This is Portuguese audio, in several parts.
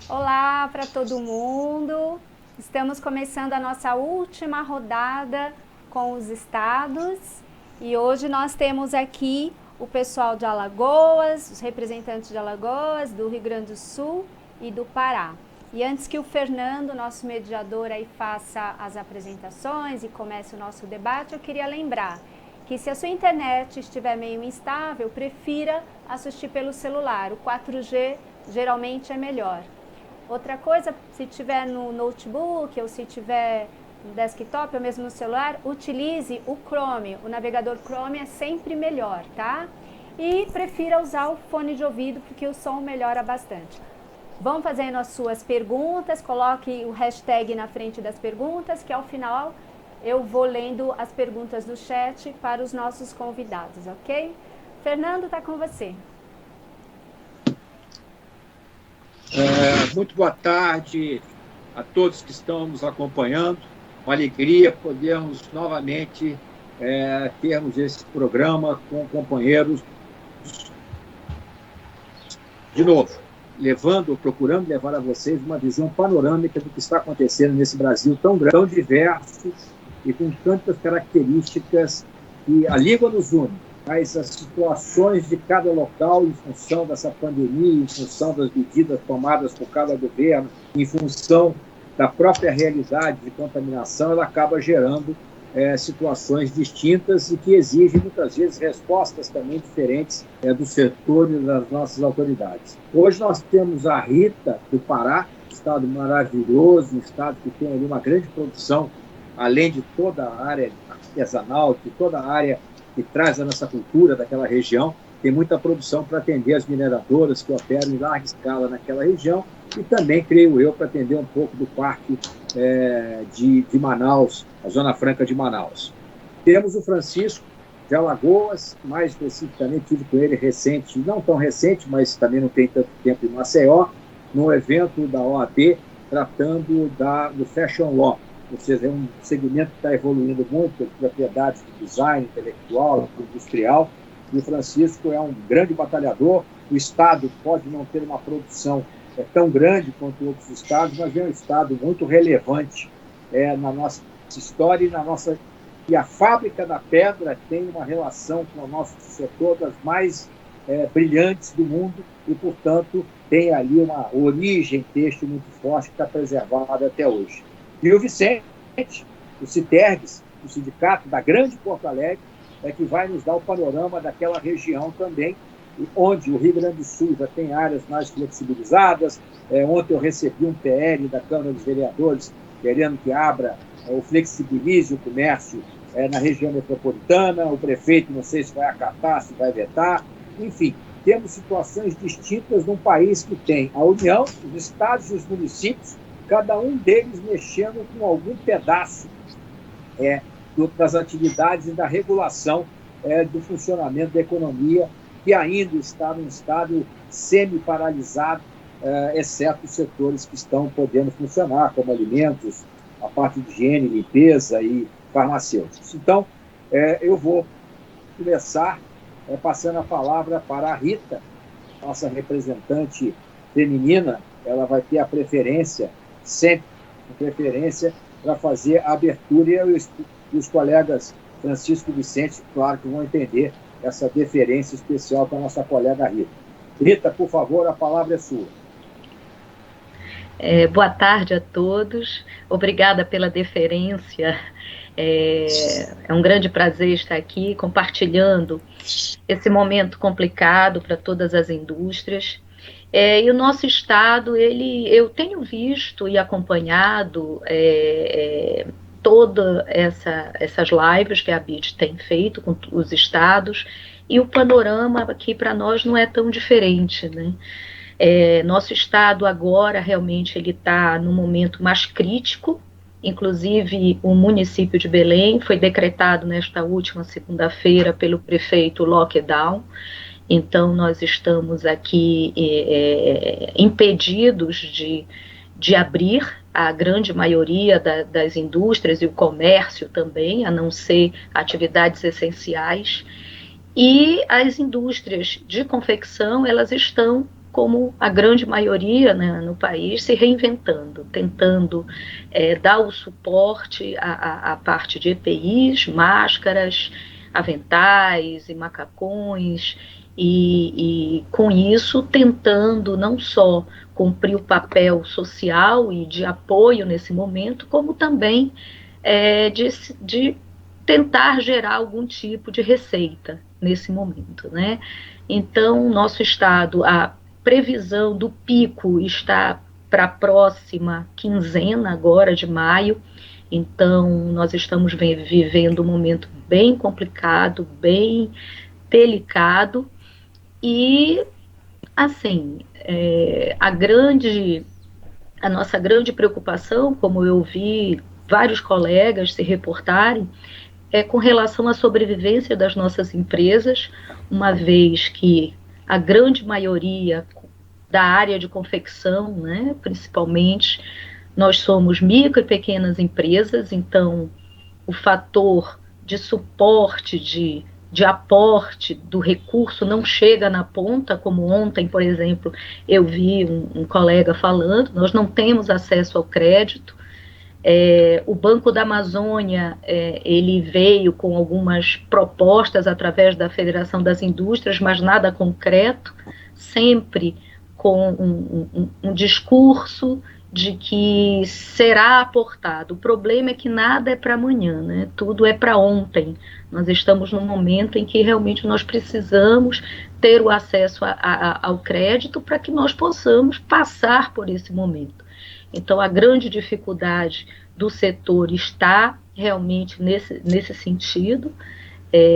Olá para todo mundo. Estamos começando a nossa última rodada com os estados e hoje nós temos aqui o pessoal de Alagoas, os representantes de Alagoas, do Rio Grande do Sul e do Pará. E antes que o Fernando, nosso mediador, aí faça as apresentações e comece o nosso debate, eu queria lembrar que se a sua internet estiver meio instável, prefira assistir pelo celular. O 4G geralmente é melhor. Outra coisa, se tiver no notebook ou se tiver no desktop ou mesmo no celular, utilize o Chrome. O navegador Chrome é sempre melhor, tá? E prefira usar o fone de ouvido porque o som melhora bastante. Vão fazendo as suas perguntas, coloque o hashtag na frente das perguntas, que ao final eu vou lendo as perguntas do chat para os nossos convidados, ok? Fernando, está com você. Muito boa tarde a todos que estão nos acompanhando. Uma alegria podermos novamente termos esse programa com companheiros, de novo, procurando levar a vocês uma visão panorâmica do que está acontecendo nesse Brasil tão grande, tão diverso e com tantas características que a língua nos une, mas as situações de cada local, em função dessa pandemia, em função das medidas tomadas por cada governo, em função da própria realidade de contaminação, ela acaba gerando situações distintas e que exigem, muitas vezes, respostas também diferentes do setor e das nossas autoridades. Hoje nós temos a Rita, do Pará, um estado maravilhoso, um estado que tem ali uma grande produção, além de toda a área artesanal, de toda a área que traz a nossa cultura daquela região, tem muita produção para atender as mineradoras que operam em larga escala naquela região e também, creio eu, para atender um pouco do parque de Manaus, a Zona Franca de Manaus. Temos o Francisco de Alagoas, mais especificamente tive com ele recente, não tão recente, mas também não tem tanto tempo, em Maceió, no evento da OAB, tratando do Fashion Law, ou seja, é um segmento que está evoluindo muito, propriedades de design intelectual, industrial, e o Francisco é um grande batalhador. O Estado pode não ter uma produção tão grande quanto outros estados, mas é um estado muito relevante na nossa história e a fábrica da pedra tem uma relação com o nosso setor das mais brilhantes do mundo e, portanto, tem ali uma origem têxtil muito forte que está preservada até hoje. E o Vicente, o Citergues, o sindicato da Grande Porto Alegre, que vai nos dar o panorama daquela região também, onde o Rio Grande do Sul já tem áreas mais flexibilizadas. Ontem eu recebi um PL da Câmara dos Vereadores querendo que abra ou flexibilize o comércio na região metropolitana. O prefeito não sei se vai acatar, se vai vetar. Enfim, temos situações distintas num país que tem a União, os estados e os municípios, cada um deles mexendo com algum pedaço das atividades e da regulação do funcionamento da economia, que ainda está num estado semi-paralisado, exceto os setores que estão podendo funcionar, como alimentos, a parte de higiene, limpeza e farmacêuticos. Então, eu vou começar passando a palavra para a Rita, nossa representante feminina. Ela vai ter a preferência, sempre a preferência, para fazer a abertura, e os colegas Francisco e Vicente, claro que vão entender essa deferência especial para a nossa colega Rita. Rita, por favor, a palavra é sua. Boa tarde a todos, obrigada pela deferência. É um grande prazer estar aqui compartilhando esse momento complicado para todas as indústrias. E o nosso estado, eu tenho visto e acompanhado todas essas lives que a BIT tem feito com os estados, e o panorama aqui para nós não é tão diferente, né? Nosso estado agora realmente ele está no momento mais crítico. Inclusive o município de Belém foi decretado nesta última segunda-feira pelo prefeito lockdown. Então nós estamos aqui impedidos de abrir a grande maioria das indústrias e o comércio também, a não ser atividades essenciais. E as indústrias de confecção, elas estão como a grande maioria, né, no país, se reinventando, tentando dar o suporte à parte de EPIs, máscaras, aventais e macacões, e com isso tentando não só cumprir o papel social e de apoio nesse momento, como também de tentar gerar algum tipo de receita nesse momento, né? Então, nosso estado, a previsão do pico está para a próxima quinzena agora de maio, então nós estamos vivendo um momento bem complicado, bem delicado, e assim, a nossa grande preocupação, como eu vi vários colegas se reportarem, é com relação à sobrevivência das nossas empresas, uma vez que a grande maioria da área de confecção, né, principalmente, nós somos micro e pequenas empresas, então o fator de suporte, de aporte do recurso não chega na ponta, como ontem, por exemplo, eu vi um colega falando, nós não temos acesso ao crédito. O Banco da Amazônia, ele veio com algumas propostas através da Federação das Indústrias, mas nada concreto, sempre com um discurso de que será aportado. O problema é que nada é para amanhã, né? Tudo é para ontem. Nós estamos num momento em que realmente nós precisamos ter o acesso ao crédito para que nós possamos passar por esse momento. Então, a grande dificuldade do setor está realmente nesse sentido.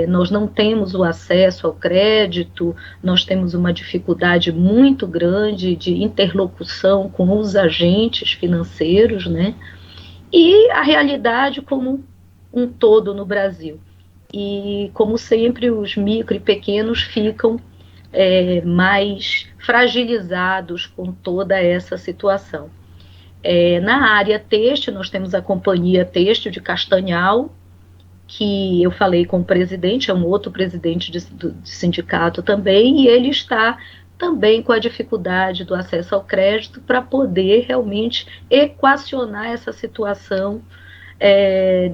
Nós não temos o acesso ao crédito, nós temos uma dificuldade muito grande de interlocução com os agentes financeiros, né? E a realidade como um todo no Brasil. E, como sempre, os micro e pequenos ficam mais fragilizados com toda essa situação. Na área têxtil, nós temos a Companhia Têxtil de Castanhal, que eu falei com o presidente, é um outro presidente de sindicato também, e ele está também com a dificuldade do acesso ao crédito para poder realmente equacionar essa situação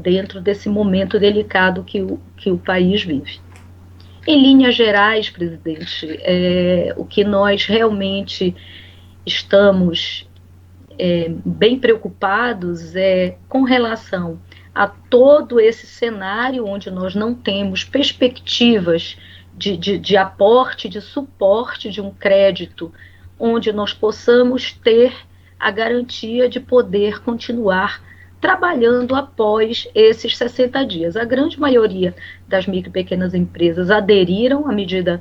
dentro desse momento delicado que o país vive. Em linhas gerais, presidente, o que nós realmente estamos bem preocupados com relação a todo esse cenário onde nós não temos perspectivas de aporte, de suporte de um crédito, onde nós possamos ter a garantia de poder continuar trabalhando após esses 60 dias. A grande maioria das micro e pequenas empresas aderiram à medida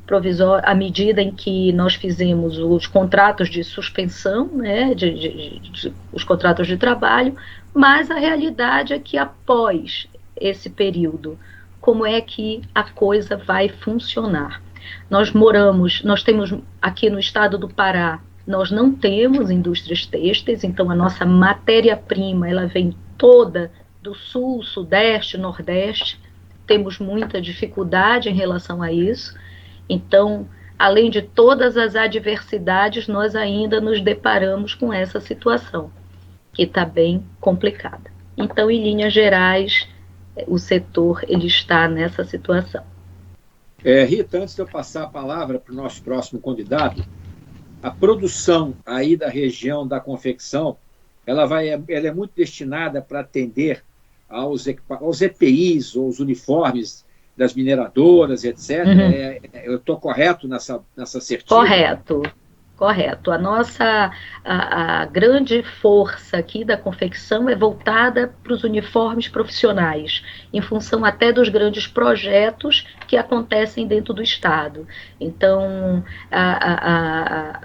provisória, à medida em que nós fizemos os contratos de suspensão, né, os contratos de trabalho, mas a realidade é que após esse período, como é que a coisa vai funcionar? Nós temos aqui no estado do Pará, nós não temos indústrias têxteis, então a nossa matéria-prima, ela vem toda do sul, sudeste, nordeste, temos muita dificuldade em relação a isso. Então, além de todas as adversidades, nós ainda nos deparamos com essa situação, que está bem complicada. Então, em linhas gerais, o setor ele está nessa situação. Rita, antes de eu passar a palavra para o nosso próximo convidado, a produção aí da região da confecção, ela é muito destinada para atender aos EPIs, ou os uniformes das mineradoras, etc. Uhum. Eu estou correto nessa certeza? Correto. A grande força aqui da confecção é voltada para os uniformes profissionais, em função até dos grandes projetos que acontecem dentro do Estado. Então, a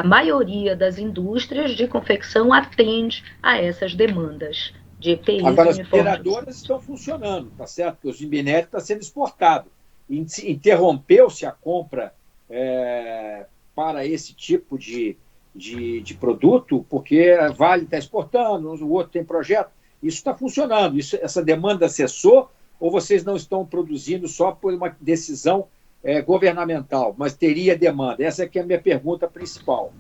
maioria das indústrias de confecção atende a essas demandas. De EPIs. Agora, as mineradoras estão funcionando, tá certo? Porque o minério está sendo exportado. Interrompeu-se a compra para esse tipo de produto, porque a Vale está exportando, o outro tem projeto. Isso está funcionando. Essa demanda cessou ou vocês não estão produzindo só por uma decisão governamental, mas teria demanda? Essa é que é a minha pergunta principal.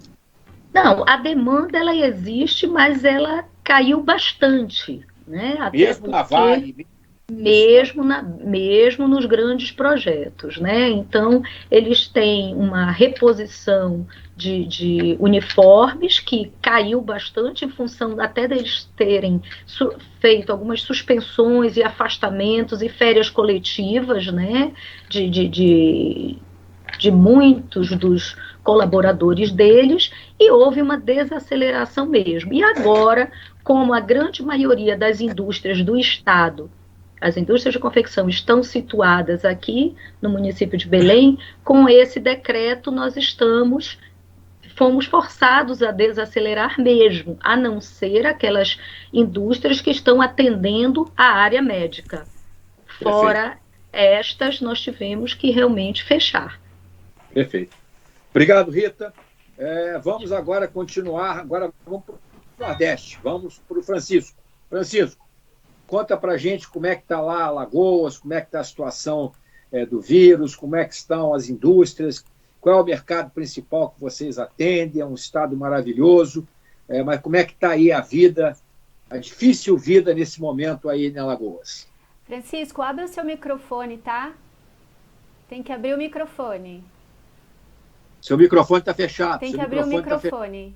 Não, a demanda ela existe, mas ela caiu bastante, né? Até Mesmo na Vale? Mesmo nos grandes projetos, né? Então, eles têm uma reposição de uniformes que caiu bastante em função até deles terem feito algumas suspensões e afastamentos e férias coletivas, né? De muitos dos colaboradores deles, e houve uma desaceleração mesmo. E agora, como a grande maioria das indústrias do Estado, as indústrias de confecção estão situadas aqui no município de Belém, com esse decreto nós fomos forçados a desacelerar mesmo, a não ser aquelas indústrias que estão atendendo a área médica. Fora estas, nós tivemos que realmente fechar. Perfeito. Obrigado, Rita. Vamos agora continuar, agora vamos para o Nordeste, vamos para o Francisco. Francisco, conta para a gente como é que está lá Alagoas, como é que está a situação do vírus, como é que estão as indústrias, qual é o mercado principal que vocês atendem, é um estado maravilhoso, mas como é que está aí a vida, a difícil vida nesse momento aí em Alagoas? Francisco, abre o seu microfone, tá? Tem que abrir o microfone. Seu microfone está fechado. Tem que abrir o microfone.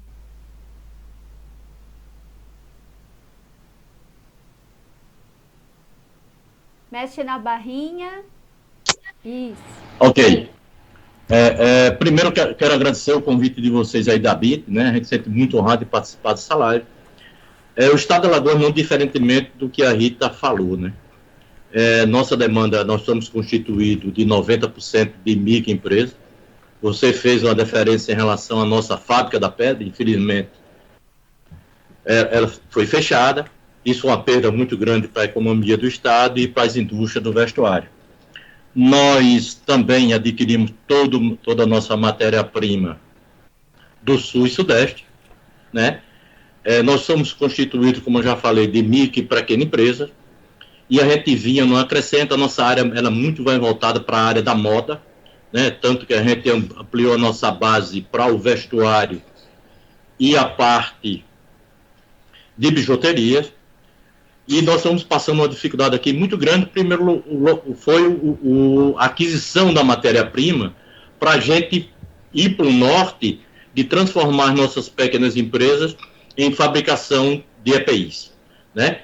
Mexe na barrinha. Isso. Ok. Primeiro, quero agradecer o convite de vocês aí da BIT, né? A gente se sente muito honrado de participar dessa live. O Estado de Alagoas, não diferentemente do que a Rita falou, né? Nossa demanda, nós estamos constituídos de 90% de microempresas. Você fez uma deferência em relação à nossa fábrica da pedra, infelizmente, ela foi fechada. Isso é uma perda muito grande para a economia do Estado e para as indústrias do vestuário. Nós também adquirimos toda a nossa matéria-prima do Sul e Sudeste, né? Nós somos constituídos, como eu já falei, de micro e pequena empresa, e a gente vinha numa crescente. A nossa área ela muito vai voltada para a área da moda, né? Tanto que a gente ampliou a nossa base para o vestuário e a parte de bijuteria, e nós estamos passando uma dificuldade aqui muito grande. Primeiro foi a aquisição da matéria-prima para a gente ir para o norte, de transformar nossas pequenas empresas em fabricação de EPIs, né?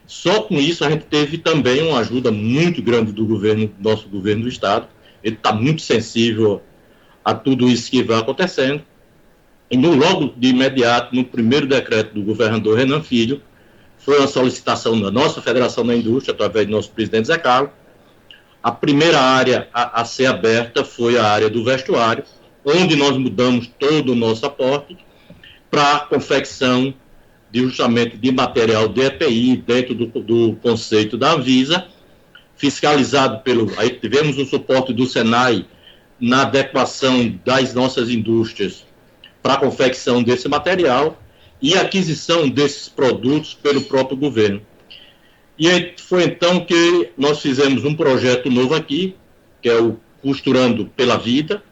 Só com isso a gente teve também uma ajuda muito grande do nosso governo do Estado. Ele está muito sensível a tudo isso que vai acontecendo. E logo de imediato, no primeiro decreto do governador Renan Filho, foi uma solicitação da nossa Federação da Indústria, através do nosso presidente Zé Carlos. A primeira área a ser aberta foi a área do vestuário, onde nós mudamos todo o nosso aporte para a confecção justamente de material de EPI, dentro do conceito da Anvisa, fiscalizado aí tivemos o suporte do Senai na adequação das nossas indústrias para a confecção desse material e aquisição desses produtos pelo próprio governo. E aí foi então que nós fizemos um projeto novo aqui, que é o Costurando pela Vida.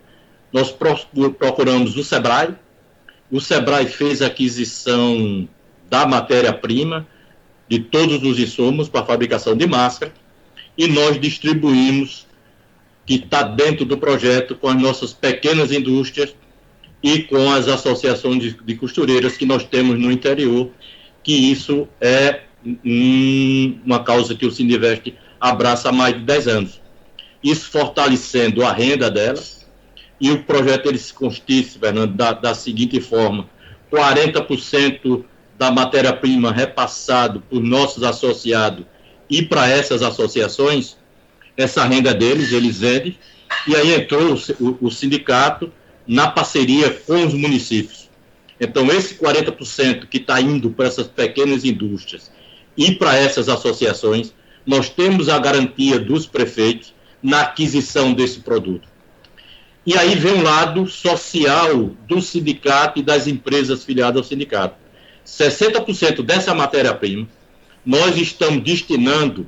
Nós procuramos o Sebrae fez a aquisição da matéria-prima, de todos os insumos para a fabricação de máscara, e nós distribuímos, que está dentro do projeto, com as nossas pequenas indústrias e com as associações de costureiras que nós temos no interior, que isso é uma causa que o Sindivest abraça há mais de 10 anos. Isso fortalecendo a renda delas, e o projeto ele se constitui, Fernando, da seguinte forma: 40% da matéria-prima repassado por nossos associados e para essas associações, essa renda deles, eles vendem, e aí entrou o sindicato na parceria com os municípios. Então, esse 40% que está indo para essas pequenas indústrias e para essas associações, nós temos a garantia dos prefeitos na aquisição desse produto. E aí vem um lado social do sindicato e das empresas filiadas ao sindicato. 60% dessa matéria-prima nós estamos destinando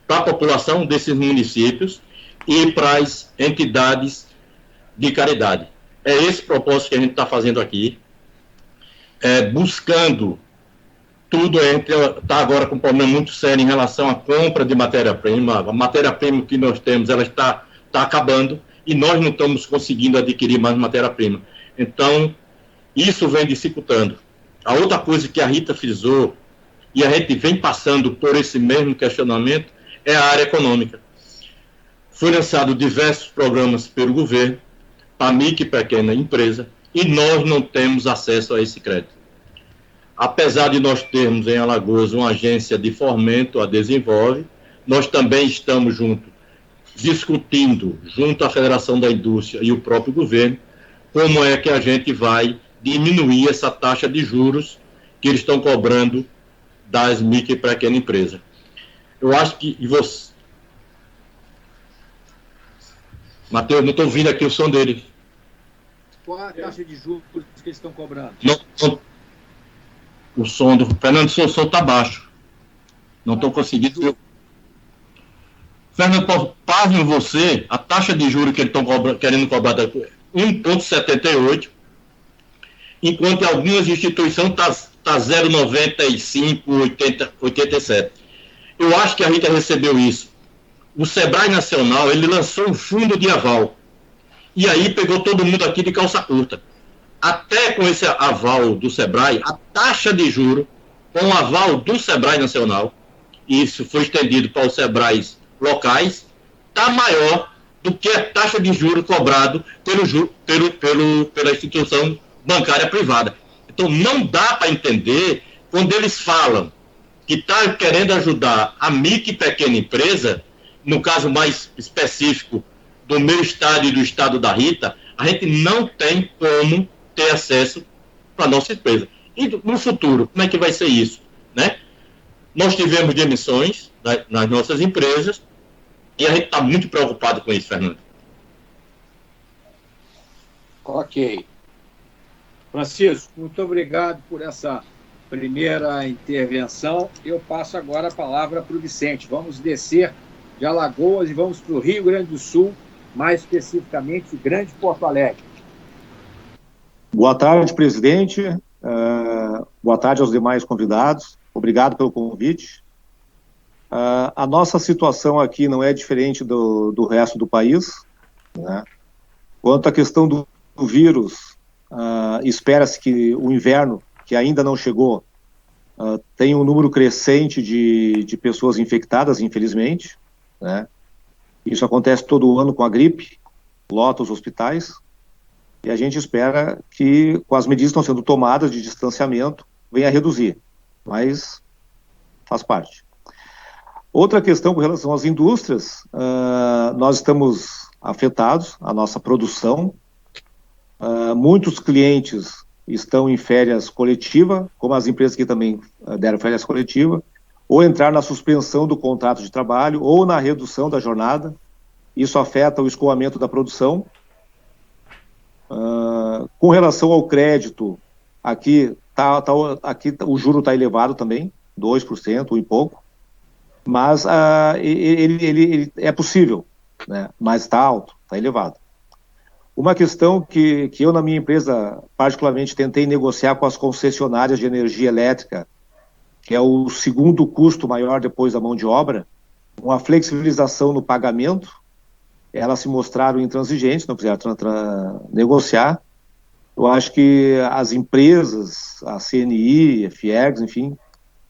para a população desses municípios, e para as entidades de caridade. É esse propósito que a gente está fazendo aqui, buscando tudo. A gente está agora com um problema muito sério em relação à compra de matéria-prima. A matéria-prima que nós temos, ela está acabando, e nós não estamos conseguindo adquirir mais matéria-prima. Então, isso vem dificultando. A outra coisa que a Rita frisou, e a gente vem passando por esse mesmo questionamento, é a área econômica. Foi lançado diversos programas pelo governo para a micro e pequena empresa, e nós não temos acesso a esse crédito. Apesar de nós termos em Alagoas uma agência de fomento, a Desenvolve, nós também estamos discutindo, junto à Federação da Indústria e o próprio governo, como é que a gente vai diminuir essa taxa de juros que eles estão cobrando das micro e pequena empresas. Eu acho que... Matheus, não estou ouvindo aqui o som dele. Qual a taxa de juros que eles estão cobrando? O som do Fernando, seu som está baixo. Não estou conseguindo... Fernando, pasme você, a taxa de juros que eles estão querendo cobrar é 1,78, enquanto em algumas instituições está 0,95, 87. Eu acho que a Rita recebeu isso. O Sebrae Nacional, ele lançou um fundo de aval. E aí pegou todo mundo aqui de calça curta. Até com esse aval do Sebrae, a taxa de juros, com o aval do Sebrae Nacional, e isso foi estendido para os Sebrais locais, está maior do que a taxa de juros cobrado pela instituição bancária privada. Então, não dá para entender quando eles falam que está querendo ajudar a micro e pequena empresa, no caso mais específico do meu estado e do estado da Rita, a gente não tem como ter acesso para a nossa empresa. E no futuro, como é que vai ser isso? Né? Nós tivemos demissões nas nossas empresas e a gente está muito preocupado com isso, Fernando. Ok. Francisco, muito obrigado por essa primeira intervenção. Eu passo agora a palavra para o Vicente. Vamos descer de Alagoas e vamos para o Rio Grande do Sul, mais especificamente o Grande Porto Alegre. Boa tarde, presidente. Boa tarde aos demais convidados. Obrigado pelo convite. A nossa situação aqui não é diferente do resto do país, né? Quanto à questão do vírus, espera-se que o inverno, que ainda não chegou, tenha um número crescente de pessoas infectadas, infelizmente, né? Isso acontece todo ano com a gripe, lota os hospitais, e a gente espera que, com as medidas que estão sendo tomadas de distanciamento, venha a reduzir, mas faz parte. Outra questão com relação às indústrias, nós estamos afetados, a nossa produção, muitos clientes estão em férias coletiva, como as empresas que também deram férias coletiva, ou entrar na suspensão do contrato de trabalho, ou na redução da jornada. Isso afeta o escoamento da produção. Com relação ao crédito, aqui o juro está elevado também, 2%, um e pouco, mas ele é possível, né? Mas está alto, está elevado. Uma questão que eu, na minha empresa, particularmente tentei negociar com as concessionárias de energia elétrica, que é o segundo custo maior depois da mão de obra, uma flexibilização no pagamento. Elas se mostraram intransigentes, não quiseram negociar. Eu acho que as empresas, a CNI, a Fiergs, enfim,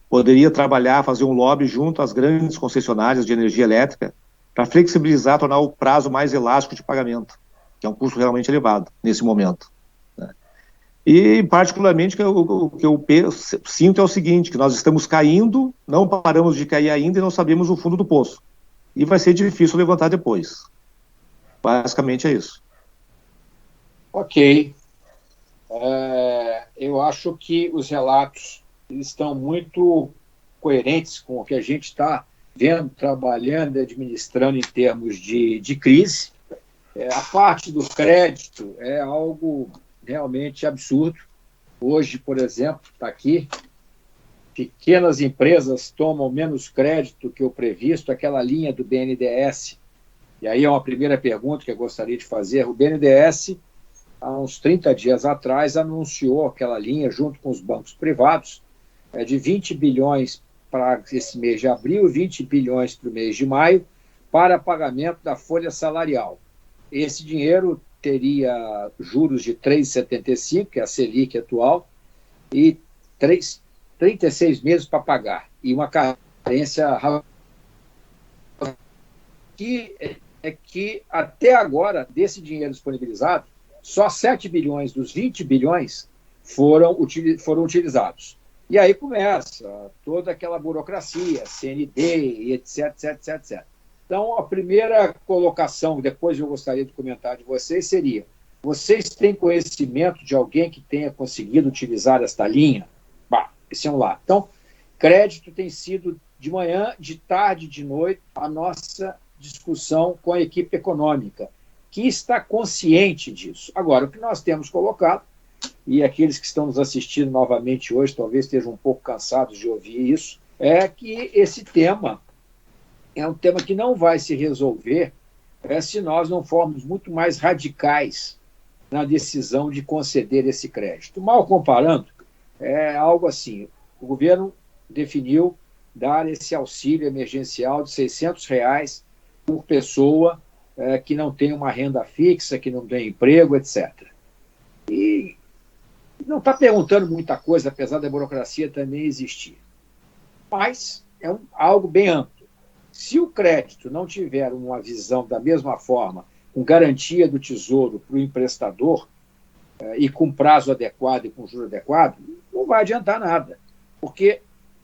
poderia trabalhar, fazer um lobby junto às grandes concessionárias de energia elétrica para flexibilizar, tornar o prazo mais elástico de pagamento, que é um custo realmente elevado nesse momento, né? E, particularmente, o que eu sinto é o seguinte, que nós estamos caindo, não paramos de cair ainda e não sabemos o fundo do poço. E vai ser difícil levantar depois. Basicamente é isso. Ok. Eu acho que os relatos estão muito coerentes com o que a gente está vendo, trabalhando e administrando em termos de crise. A parte do crédito é algo realmente absurdo. Hoje, por exemplo, está aqui, pequenas empresas tomam menos crédito que o previsto, aquela linha do BNDES E aí é uma primeira pergunta que eu gostaria de fazer. O BNDES, há uns 30 dias atrás, anunciou aquela linha, junto com os bancos privados, de 20 bilhões para esse mês de abril, 20 bilhões para o mês de maio, para pagamento da folha salarial. Esse dinheiro teria juros de 3,75, que é a Selic atual, e 36 meses para pagar, e uma carência que até agora, desse dinheiro disponibilizado, só 7 bilhões dos 20 bilhões foram utilizados. E aí começa toda aquela burocracia, CND, etc, etc, etc, etc. Então, a primeira colocação, depois eu gostaria de comentar de vocês, seria: vocês têm conhecimento de alguém que tenha conseguido utilizar esta linha? Esse é um lado. Então, crédito tem sido de manhã, de tarde, de noite, a nossa discussão com a equipe econômica, que está consciente disso. Agora, o que nós temos colocado, e aqueles que estão nos assistindo novamente hoje talvez estejam um pouco cansados de ouvir isso, é que esse tema é um tema que não vai se resolver se nós não formos muito mais radicais na decisão de conceder esse crédito. Mal comparando, é algo assim: o governo definiu dar esse auxílio emergencial de R$600 por pessoa que não tem uma renda fixa, que não tem emprego, etc. E não está perguntando muita coisa, apesar da burocracia também existir. Mas é algo bem amplo. Se o crédito não tiver uma visão da mesma forma, com garantia do Tesouro para o emprestador, e com prazo adequado e com juro adequado, não vai adiantar nada. Porque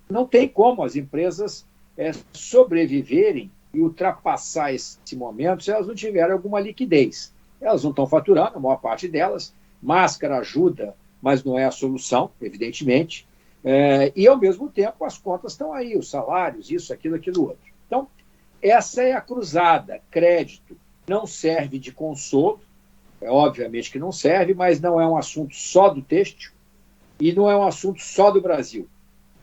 não tem como as empresas sobreviverem e ultrapassar esse momento se elas não tiverem alguma liquidez. Elas não estão faturando, a maior parte delas. Máscara ajuda, mas não é a solução, evidentemente. E, ao mesmo tempo, as contas estão aí, os salários, isso, aquilo, aquilo outro. Então, essa é a cruzada. Crédito não serve de consolo, obviamente que não serve, mas não é um assunto só do têxtil e não é um assunto só do Brasil.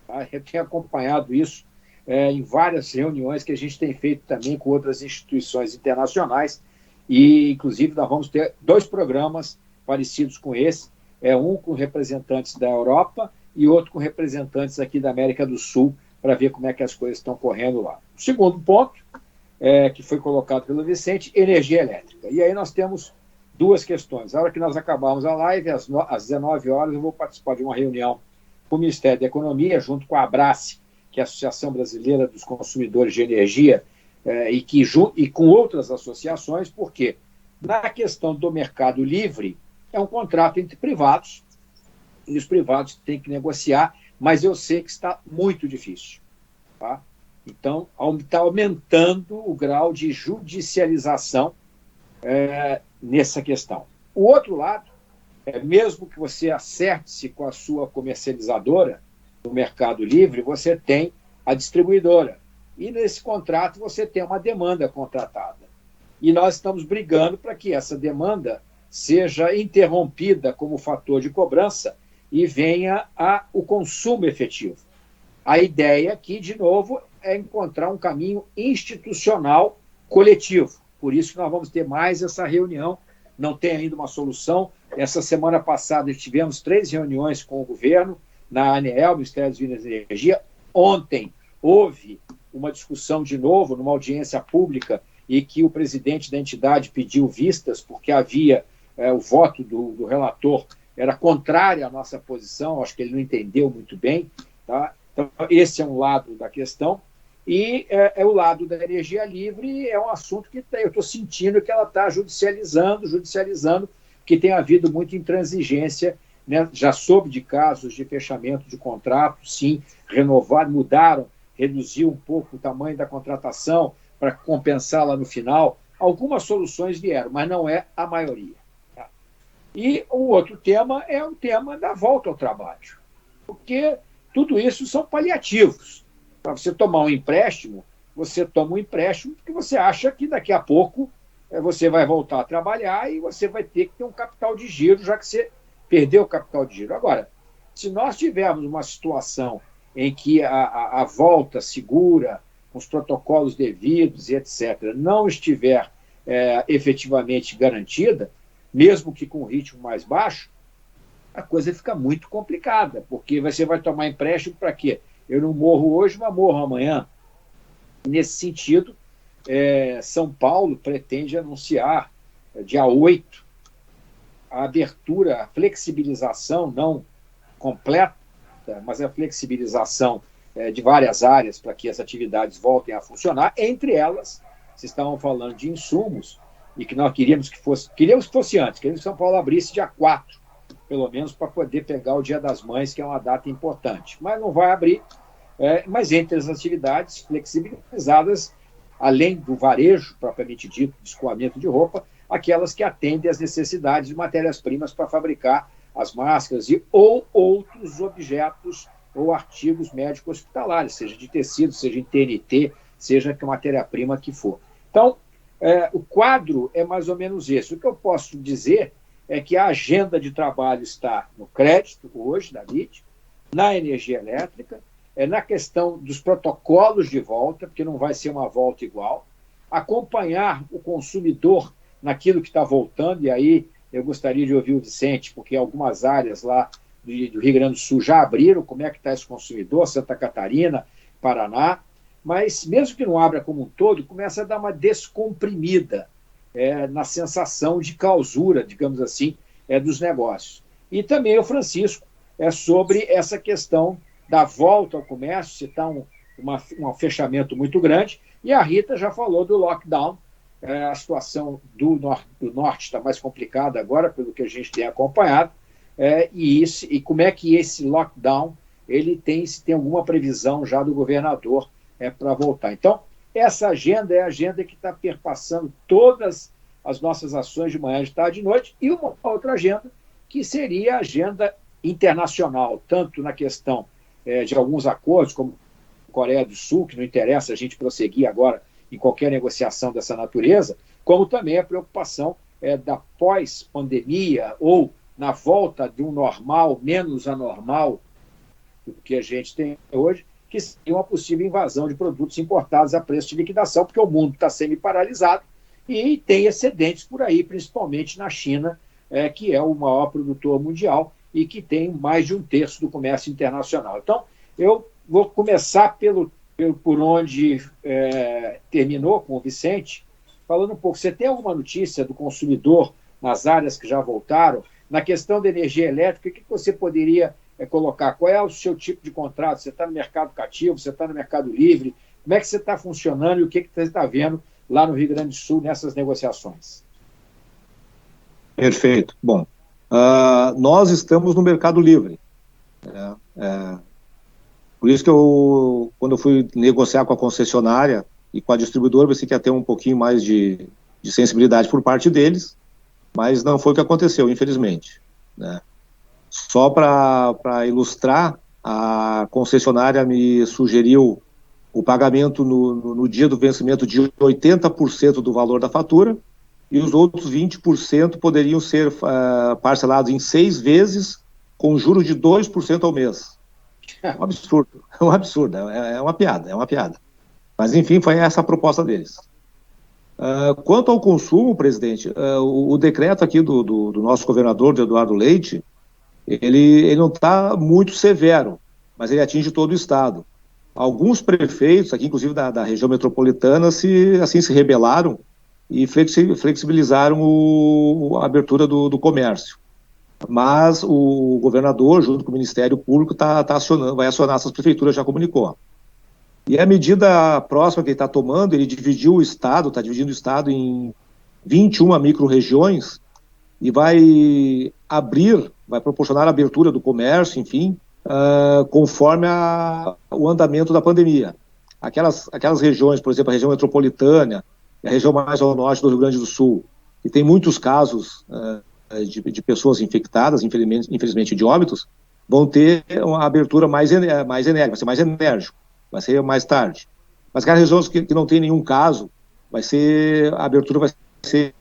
Tá? Eu tenho acompanhado isso em várias reuniões que a gente tem feito também com outras instituições internacionais e, inclusive, nós vamos ter 2 programas parecidos com esse, um com representantes da Europa e outro com representantes aqui da América do Sul, para ver como é que as coisas estão correndo lá. O segundo ponto, que foi colocado pelo Vicente, energia elétrica. E aí nós temos 2 questões. A hora que nós acabarmos a live, às 19 horas, eu vou participar de uma reunião com o Ministério da Economia, junto com a Abrace, que é a Associação Brasileira dos Consumidores de Energia, e com outras associações, porque na questão do mercado livre, é um contrato entre privados, e os privados têm que negociar, mas eu sei que está muito difícil. Tá? Então, está aumentando o grau de judicialização nessa questão. O outro lado, mesmo que você acerte-se com a sua comercializadora no Mercado Livre, você tem a distribuidora. E nesse contrato você tem uma demanda contratada. E nós estamos brigando para que essa demanda seja interrompida como fator de cobrança e venha o consumo efetivo. A ideia aqui, de novo, é encontrar um caminho institucional coletivo. Por isso que nós vamos ter mais essa reunião. Não tem ainda uma solução. Essa semana passada tivemos 3 reuniões com o governo, na ANEEL, Ministério das Minas e Energia. Ontem houve uma discussão de novo, numa audiência pública, e que o presidente da entidade pediu vistas, porque havia o voto do relator era contrário à nossa posição, acho que ele não entendeu muito bem. Tá? Então, esse é um lado da questão. E o lado da energia livre é um assunto que eu estou sentindo que ela está judicializando, que tem havido muita intransigência, né? Já soube de casos de fechamento de contrato, sim, mudaram, reduziu um pouco o tamanho da contratação para compensar lá no final. Algumas soluções vieram, mas não é a maioria. Tá? E o outro tema é o tema da volta ao trabalho, porque tudo isso são paliativos. Para você tomar um empréstimo, você toma um empréstimo porque você acha que daqui a pouco você vai voltar a trabalhar e você vai ter que ter um capital de giro, já que você perdeu o capital de giro. Agora, se nós tivermos uma situação em que a volta segura, com os protocolos devidos e etc., não estiver efetivamente garantida, mesmo que com um ritmo mais baixo, a coisa fica muito complicada, porque você vai tomar empréstimo para quê? Eu não morro hoje, mas morro amanhã. Nesse sentido, São Paulo pretende anunciar, dia 8, a abertura, a flexibilização, não completa, mas a flexibilização de várias áreas para que as atividades voltem a funcionar. Entre elas, vocês estavam falando de insumos, e que nós queríamos que fosse antes, queríamos que São Paulo abrisse dia 4, pelo menos para poder pegar o Dia das Mães, que é uma data importante. Mas não vai abrir, mas entre as atividades flexibilizadas, além do varejo, propriamente dito, de escoamento de roupa, aquelas que atendem às necessidades de matérias-primas para fabricar as máscaras ou outros objetos ou artigos médicos hospitalares, seja de tecido, seja em TNT, seja que matéria-prima que for. Então, o quadro é mais ou menos esse. O que eu posso dizer é que a agenda de trabalho está no crédito, hoje, da BIT, na energia elétrica, na questão dos protocolos de volta, porque não vai ser uma volta igual, acompanhar o consumidor naquilo que está voltando, e aí eu gostaria de ouvir o Vicente, porque algumas áreas lá do Rio Grande do Sul já abriram, como é que está esse consumidor, Santa Catarina, Paraná, mas mesmo que não abra como um todo, começa a dar uma descomprimida na sensação de clausura, digamos assim, dos negócios. E também o Francisco sobre essa questão da volta ao comércio, se está um fechamento muito grande, e a Rita já falou do lockdown. A situação do norte está mais complicada agora, pelo que a gente tem acompanhado, e como é que esse lockdown se tem alguma previsão já do governador para voltar. Então, essa agenda é a agenda que está perpassando todas as nossas ações de manhã, de tarde e de noite, e uma outra agenda, que seria a agenda internacional, tanto na questão de alguns acordos, como Coreia do Sul, que não interessa a gente prosseguir agora em qualquer negociação dessa natureza, como também a preocupação da pós-pandemia ou na volta de um normal menos anormal do que a gente tem hoje, que seria uma possível invasão de produtos importados a preço de liquidação, porque o mundo está semi-paralisado e tem excedentes por aí, principalmente na China, que é o maior produtor mundial e que tem mais de 1/3 do comércio internacional. Então, eu vou começar por onde terminou com o Vicente, falando um pouco. Você tem alguma notícia do consumidor nas áreas que já voltaram? Na questão da energia elétrica, o que você poderia colocar? Qual é o seu tipo de contrato? Você está no mercado cativo? Você está no mercado livre? Como é que você está funcionando e o que você está vendo lá no Rio Grande do Sul nessas negociações? Perfeito. Bom, nós estamos no mercado livre. Por isso que quando eu fui negociar com a concessionária e com a distribuidora, pensei que ia ter um pouquinho mais de sensibilidade por parte deles, mas não foi o que aconteceu, infelizmente, né? Só para ilustrar, a concessionária me sugeriu o pagamento no dia do vencimento de 80% do valor da fatura, e os outros 20% poderiam ser parcelados em 6 vezes, com juros de 2% ao mês. É um absurdo, é uma piada. Mas, enfim, foi essa a proposta deles. Quanto ao consumo, presidente, o decreto aqui do nosso governador, do Eduardo Leite, ele não está muito severo, mas ele atinge todo o estado. Alguns prefeitos, aqui inclusive da região metropolitana, se rebelaram e flexibilizaram a abertura do comércio. Mas o governador, junto com o Ministério Público, vai acionar essas prefeituras, já comunicou. E a medida próxima que ele está tomando, ele está dividindo o estado em 21 micro-regiões e vai proporcionar a abertura do comércio, enfim, conforme o andamento da pandemia. Aquelas regiões, por exemplo, a região metropolitana, a região mais ao norte do Rio Grande do Sul, que tem muitos casos de pessoas infectadas, infelizmente de óbitos, vão ter uma abertura mais enérgica, vai ser mais enérgico, vai ser mais tarde. Mas aquelas regiões que não tem nenhum caso, a abertura vai ser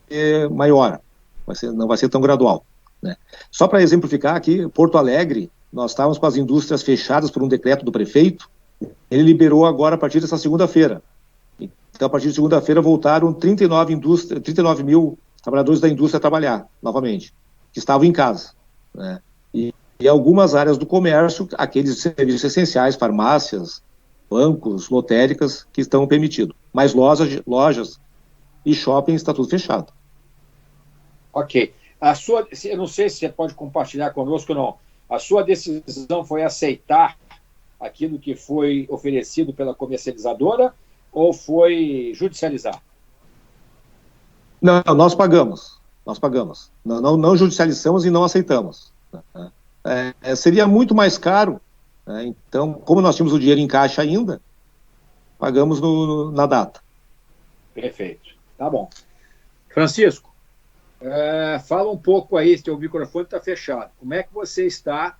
maior, não vai ser tão gradual, né? Só para exemplificar aqui, Porto Alegre, nós estávamos com as indústrias fechadas por um decreto do prefeito, ele liberou agora a partir dessa segunda-feira. Então, a partir de segunda-feira, voltaram 39 mil trabalhadores da indústria a trabalhar novamente, que estavam em casa, né? E algumas áreas do comércio, aqueles serviços essenciais, farmácias, bancos, lotéricas, que estão permitidos. Mas lojas e shoppings está tudo fechado. Ok. Eu não sei se você pode compartilhar conosco ou não. A sua decisão foi aceitar aquilo que foi oferecido pela comercializadora ou foi judicializar? Não, nós pagamos. Não judicializamos e não aceitamos. Seria muito mais caro, né? Então, como nós tínhamos o dinheiro em caixa ainda, pagamos na data. Perfeito. Tá bom. Francisco, fala um pouco aí, teu microfone está fechado. Como é que você está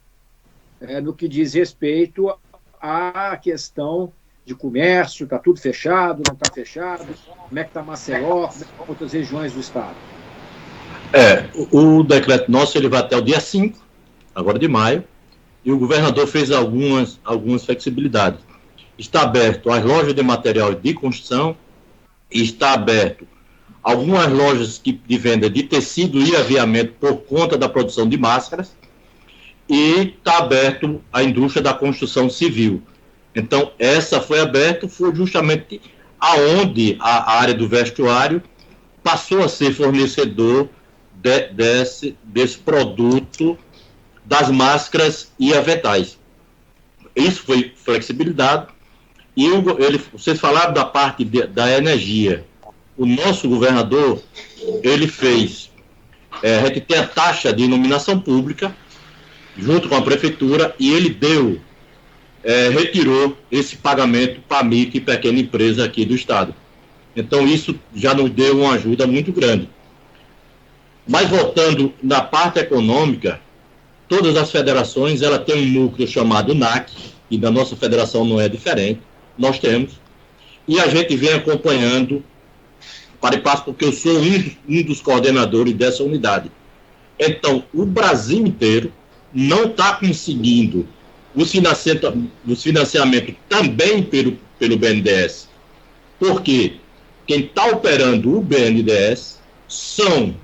no que diz respeito à questão de comércio? Está tudo fechado, não está fechado? Como é que está Maceió? Como é que estão outras regiões do estado? O decreto nosso ele vai até o dia 5, agora de maio, e o governador fez algumas flexibilidades. Está aberto as lojas de material de construção, está aberto algumas lojas de venda de tecido e aviamento por conta da produção de máscaras, e está aberto a indústria da construção civil. Então, essa foi aberta, foi justamente aonde a área do vestuário passou a ser fornecedor desse produto das máscaras e aventais. Isso foi flexibilidade. E vocês falaram da parte da energia. O nosso governador, ele fez, a gente tem a taxa de iluminação pública, junto com a prefeitura, e ele retirou esse pagamento para a micro e pequena empresa aqui do estado. Então, isso já nos deu uma ajuda muito grande. Mas, voltando na parte econômica, todas as federações, ela tem um núcleo chamado NAC, e da nossa federação não é diferente, nós temos, e a gente vem acompanhando para e passo, porque eu sou um dos coordenadores dessa unidade. Então, o Brasil inteiro não está conseguindo os financiamentos também pelo BNDES, porque quem está operando o BNDES são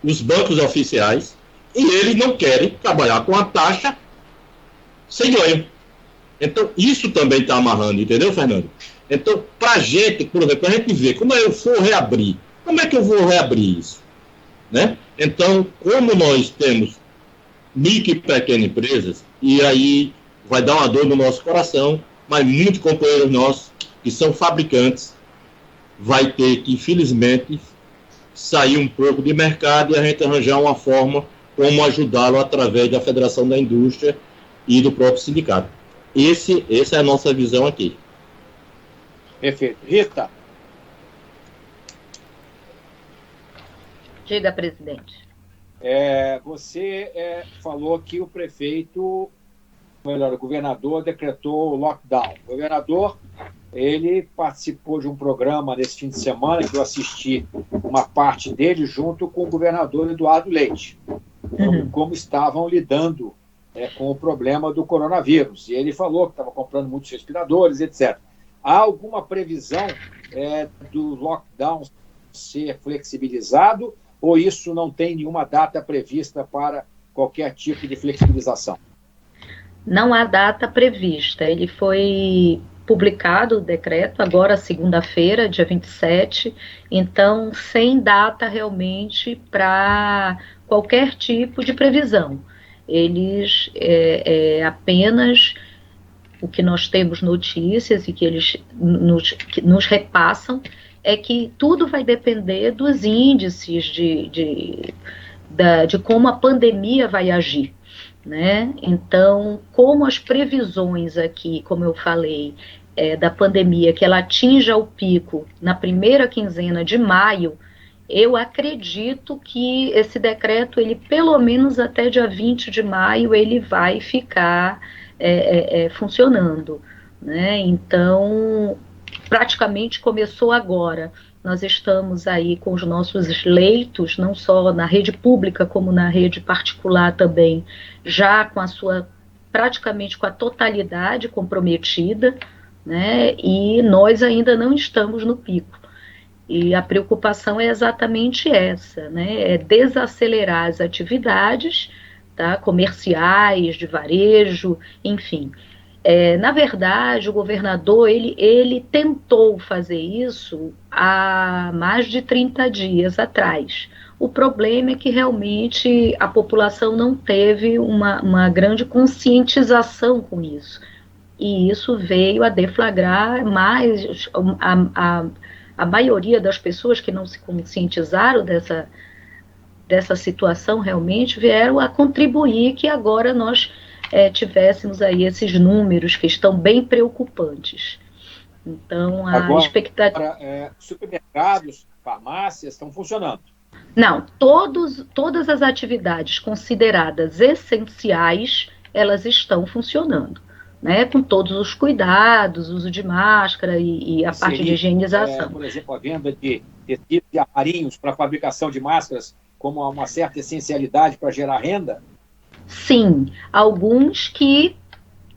os bancos oficiais, e eles não querem trabalhar com a taxa sem ganho. Então, isso também está amarrando, entendeu, Fernando? Então, para a gente, por exemplo, a gente vê como eu for reabrir, como é que eu vou reabrir isso? Né? Então, como nós temos micro e pequenas empresas, e aí vai dar uma dor no nosso coração, mas muitos companheiros nossos, que são fabricantes, vai ter que, infelizmente, sair um pouco de mercado e a gente arranjar uma forma como ajudá-lo através da Federação da Indústria e do próprio sindicato. Essa é a nossa visão aqui. Perfeito. Rita. Diga, presidente. Você falou que o governador decretou o lockdown. O governador, ele participou de um programa nesse fim de semana, que eu assisti uma parte dele junto com o governador Eduardo Leite, como estavam lidando com o problema do coronavírus. E ele falou que estava comprando muitos respiradores, etc. Há alguma previsão do lockdown ser flexibilizado, ou isso não tem nenhuma data prevista para qualquer tipo de flexibilização? Não há data prevista. Ele foi publicado, o decreto, agora segunda-feira, dia 27, então sem data realmente para qualquer tipo de previsão. Eles apenas o que nós temos notícias e que eles nos repassam é que tudo vai depender dos índices de como a pandemia vai agir, né? Então, como as previsões aqui, como eu falei, da pandemia, que ela atinja o pico na primeira quinzena de maio, eu acredito que esse decreto, ele pelo menos até dia 20 de maio, ele vai ficar funcionando, né? Então, praticamente começou agora. Nós estamos aí com os nossos leitos, não só na rede pública, como na rede particular também, já com praticamente com a totalidade comprometida, né? E nós ainda não estamos no pico. E a preocupação é exatamente essa, né? É desacelerar as atividades, tá? Comerciais, de varejo, enfim. Na verdade, o governador, ele tentou fazer isso há mais de 30 dias atrás. O problema é que realmente a população não teve uma grande conscientização com isso. E isso veio a deflagrar mais a maioria das pessoas que não se conscientizaram dessa situação realmente vieram a contribuir que agora nós tivéssemos aí esses números que estão bem preocupantes. Então, a expectativa... Supermercados, farmácias estão funcionando? Não, todas as atividades consideradas essenciais, elas estão funcionando, né, com todos os cuidados, uso de máscara e a parte de higienização. Por exemplo, a venda de tecidos e aparinhos para a fabricação de máscaras como uma certa essencialidade para gerar renda? Sim, alguns que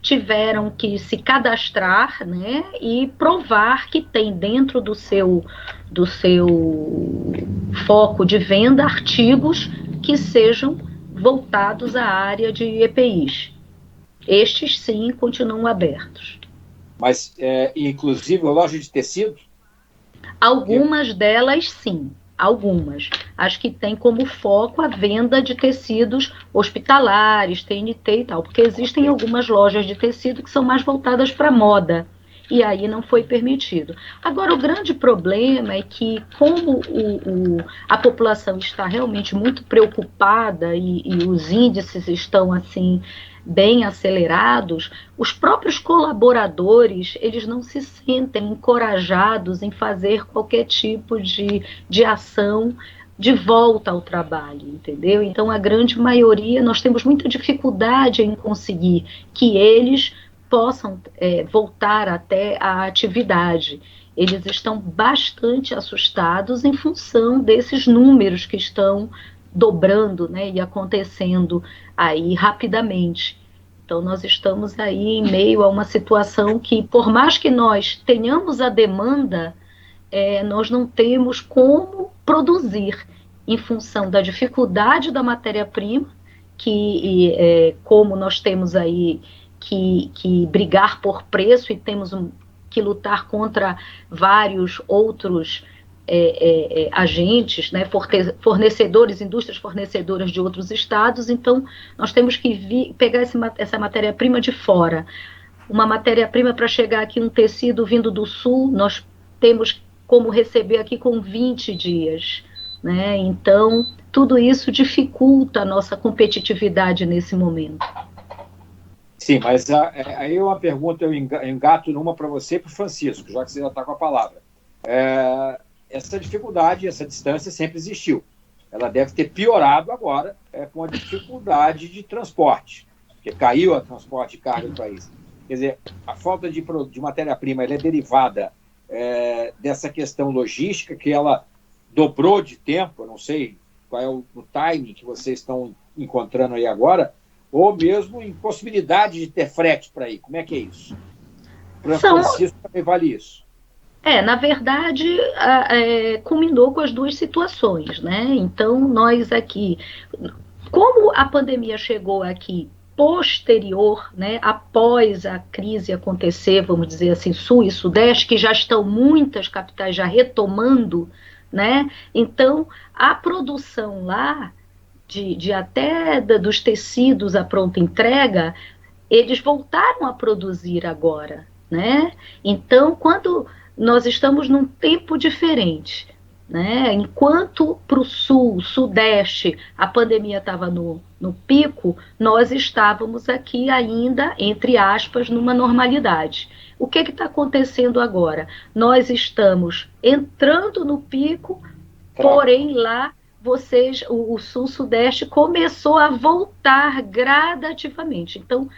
tiveram que se cadastrar, né, e provar que tem dentro do seu foco de venda artigos que sejam voltados à área de EPIs. Estes, sim, continuam abertos. Mas, inclusive, a loja de tecidos? Algumas delas, sim. Algumas. As que têm como foco a venda de tecidos hospitalares, TNT e tal. Porque existem algumas lojas de tecido que são mais voltadas para moda. E aí não foi permitido. Agora, o grande problema é que, como a população está realmente muito preocupada e os índices estão, assim, bem acelerados, os próprios colaboradores, eles não se sentem encorajados em fazer qualquer tipo de ação de volta ao trabalho, entendeu? Então, a grande maioria, nós temos muita dificuldade em conseguir que eles possam voltar até a atividade. Eles estão bastante assustados em função desses números que estão dobrando, né, e acontecendo aí rapidamente. Então, nós estamos aí em meio a uma situação que, por mais que nós tenhamos a demanda, nós não temos como produzir em função da dificuldade da matéria-prima, que como nós temos aí que brigar por preço e temos que lutar contra vários outros agentes, né, fornecedores, indústrias fornecedoras de outros estados, então nós temos que pegar essa matéria-prima de fora. Uma matéria-prima para chegar aqui, um tecido vindo do sul, nós temos como receber aqui com 20 dias. Né? Então, tudo isso dificulta a nossa competitividade nesse momento. Sim, mas aí uma pergunta, eu engato numa para você e para o Francisco, já que você já está com a palavra. Essa dificuldade, essa distância sempre existiu. Ela deve ter piorado agora com a dificuldade de transporte, porque caiu o transporte de carga do país. Quer dizer, a falta de matéria-prima ela é derivada dessa questão logística, que ela dobrou de tempo, eu não sei qual é o timing que vocês estão encontrando aí agora, ou mesmo impossibilidade de ter frete para ir. Como é que é isso? Para Francisco também vale isso. Na verdade, culminou com as duas situações, né? Então, nós aqui, como a pandemia chegou aqui posterior, né, após a crise acontecer, vamos dizer assim, Sul e Sudeste, que já estão muitas capitais já retomando, né? Então, a produção lá, até dos tecidos à pronta entrega, eles voltaram a produzir agora, né? Então, quando nós estamos num tempo diferente, né? Enquanto para o sul, sudeste, a pandemia estava no pico, nós estávamos aqui ainda, entre aspas, numa normalidade. O que está acontecendo agora? Nós estamos entrando no pico, porém lá o sul-sudeste começou a voltar gradativamente. Então,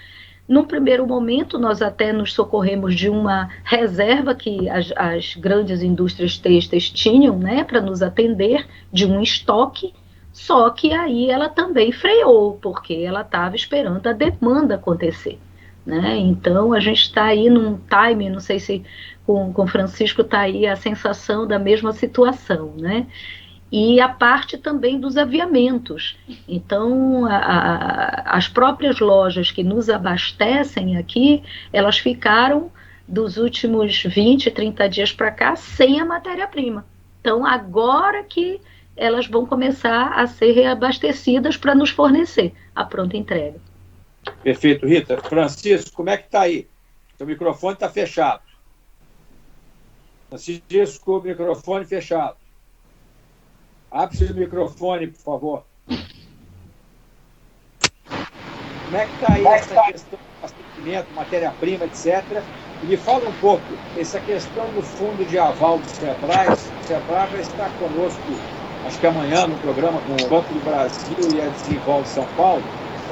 num primeiro momento, nós até nos socorremos de uma reserva que as grandes indústrias têxteis tinham, né, para nos atender, de um estoque, só que aí ela também freou, porque ela estava esperando a demanda acontecer. né? Então, a gente está aí num time, não sei se com Francisco está aí a sensação da mesma situação, né? E a parte também dos aviamentos. Então, as próprias lojas que nos abastecem aqui, elas ficaram dos últimos 20, 30 dias para cá sem a matéria-prima. Então, agora que elas vão começar a ser reabastecidas para nos fornecer a pronta entrega. Perfeito, Rita. Francisco, como é que está aí? Seu microfone está fechado. Francisco, microfone fechado. Abre seu microfone, por favor. Como é que está aí essa questão do abastecimento, matéria-prima, etc. E me fala um pouco, essa questão do fundo de aval do Sebrae. O Sebrae vai estar conosco, acho que amanhã, no programa com o Banco do Brasil e a Desenvolve São Paulo.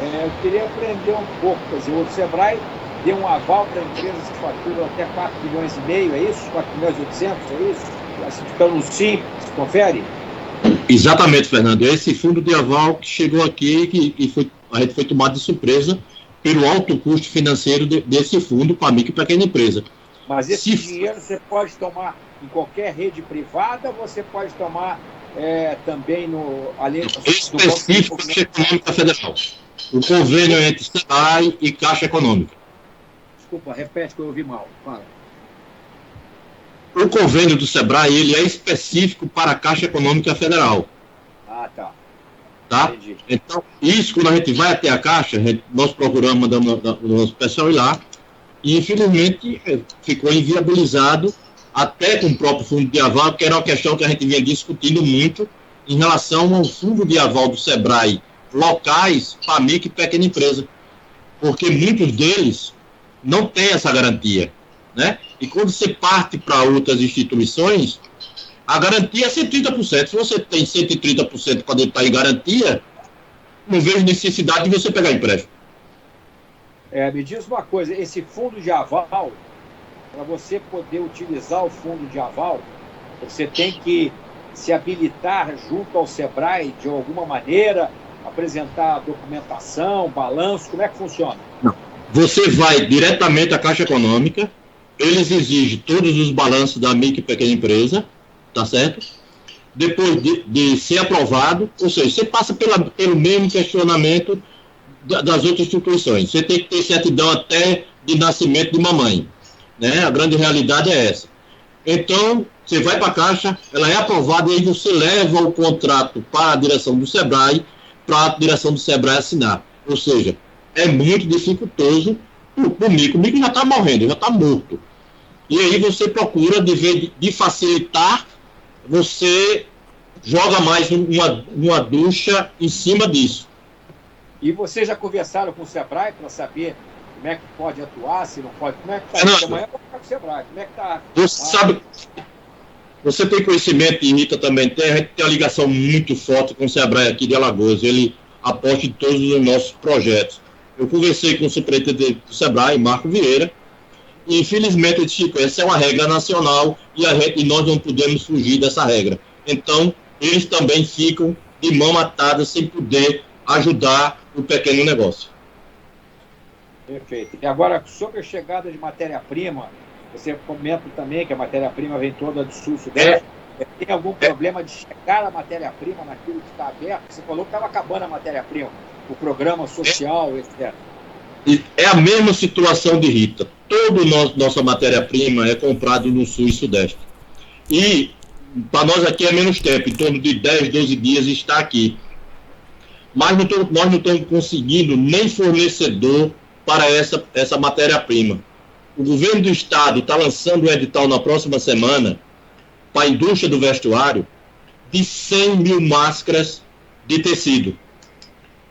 Eu queria aprender um pouco. Quer dizer, o Sebrae deu um aval para empresas que faturam até 4,5 milhões, é isso? 4.800.000, é isso? Assim, ficando no simples, confere? Exatamente, Fernando. Esse fundo de aval que chegou aqui e a gente foi tomado de surpresa pelo alto custo financeiro desse fundo para a micro e pequena empresa. Mas esse dinheiro você pode tomar em qualquer rede privada ou você pode tomar também além do específico da Caixa Econômica Federal. O convênio entre Sebrae e Caixa Econômica. Desculpa, repete que eu ouvi mal. Fala. O convênio do Sebrae, ele é específico para a Caixa Econômica Federal. Ah, tá. Tá? Entendi. Então, isso, quando a gente vai até a Caixa, nós procuramos, mandamos o nosso pessoal ir lá, e infelizmente ficou inviabilizado, até com o próprio fundo de aval, que era uma questão que a gente vinha discutindo muito em relação ao fundo de aval do Sebrae locais para micro e pequena empresa, porque muitos deles não têm essa garantia, né? E quando você parte para outras instituições, a garantia é 130%. Se você tem 130% quando ele está em garantia, não vejo necessidade de você pegar empréstimo. Me diz uma coisa, esse fundo de aval, para você poder utilizar o fundo de aval, você tem que se habilitar junto ao Sebrae de alguma maneira, apresentar documentação, balanço, como é que funciona? Não. Você vai diretamente à Caixa Econômica, eles exigem todos os balanços da micro e pequena empresa, tá certo? Depois de ser aprovado, ou seja, você passa pelo mesmo questionamento das outras instituições. Você tem que ter certidão até de nascimento de mamãe, né? A grande realidade é essa. Então, você vai para a Caixa, ela é aprovada e aí você leva o contrato para a direção do Sebrae, para a direção do Sebrae assinar. Ou seja, é muito dificultoso para o micro. O micro já está morrendo, já está morto. E aí você procura, de facilitar, você joga mais uma ducha em cima disso. E vocês já conversaram com o Sebrae para saber como é que pode atuar, se não pode? Como é que está? Amanhã eu vou ficar com o Sebrae. Como é que está? Você sabe, você tem conhecimento, e Rita também tem, a gente tem uma ligação muito forte com o Sebrae aqui de Alagoas. Ele aposta em todos os nossos projetos. Eu conversei com o superintendente do Sebrae, Marco Vieira, e infelizmente ele disse que essa é uma regra nacional e nós não podemos fugir dessa regra. Então, eles também ficam de mão atada sem poder ajudar o pequeno negócio. Perfeito. E agora, sobre a chegada de matéria-prima, você comenta também que a matéria-prima vem toda do sul-sudeste. Tem algum problema de chegar a matéria-prima naquilo que está aberto? Você falou que estava acabando a matéria-prima, o programa social, etc. É a mesma situação de Rita. Toda nossa matéria-prima é comprada no sul e sudeste. E para nós aqui é menos tempo, em torno de 10, 12 dias está aqui. Mas nós não estamos conseguindo nem fornecedor para essa matéria-prima. O governo do estado está lançando um edital na próxima semana para a indústria do vestuário de 100 mil máscaras de tecido.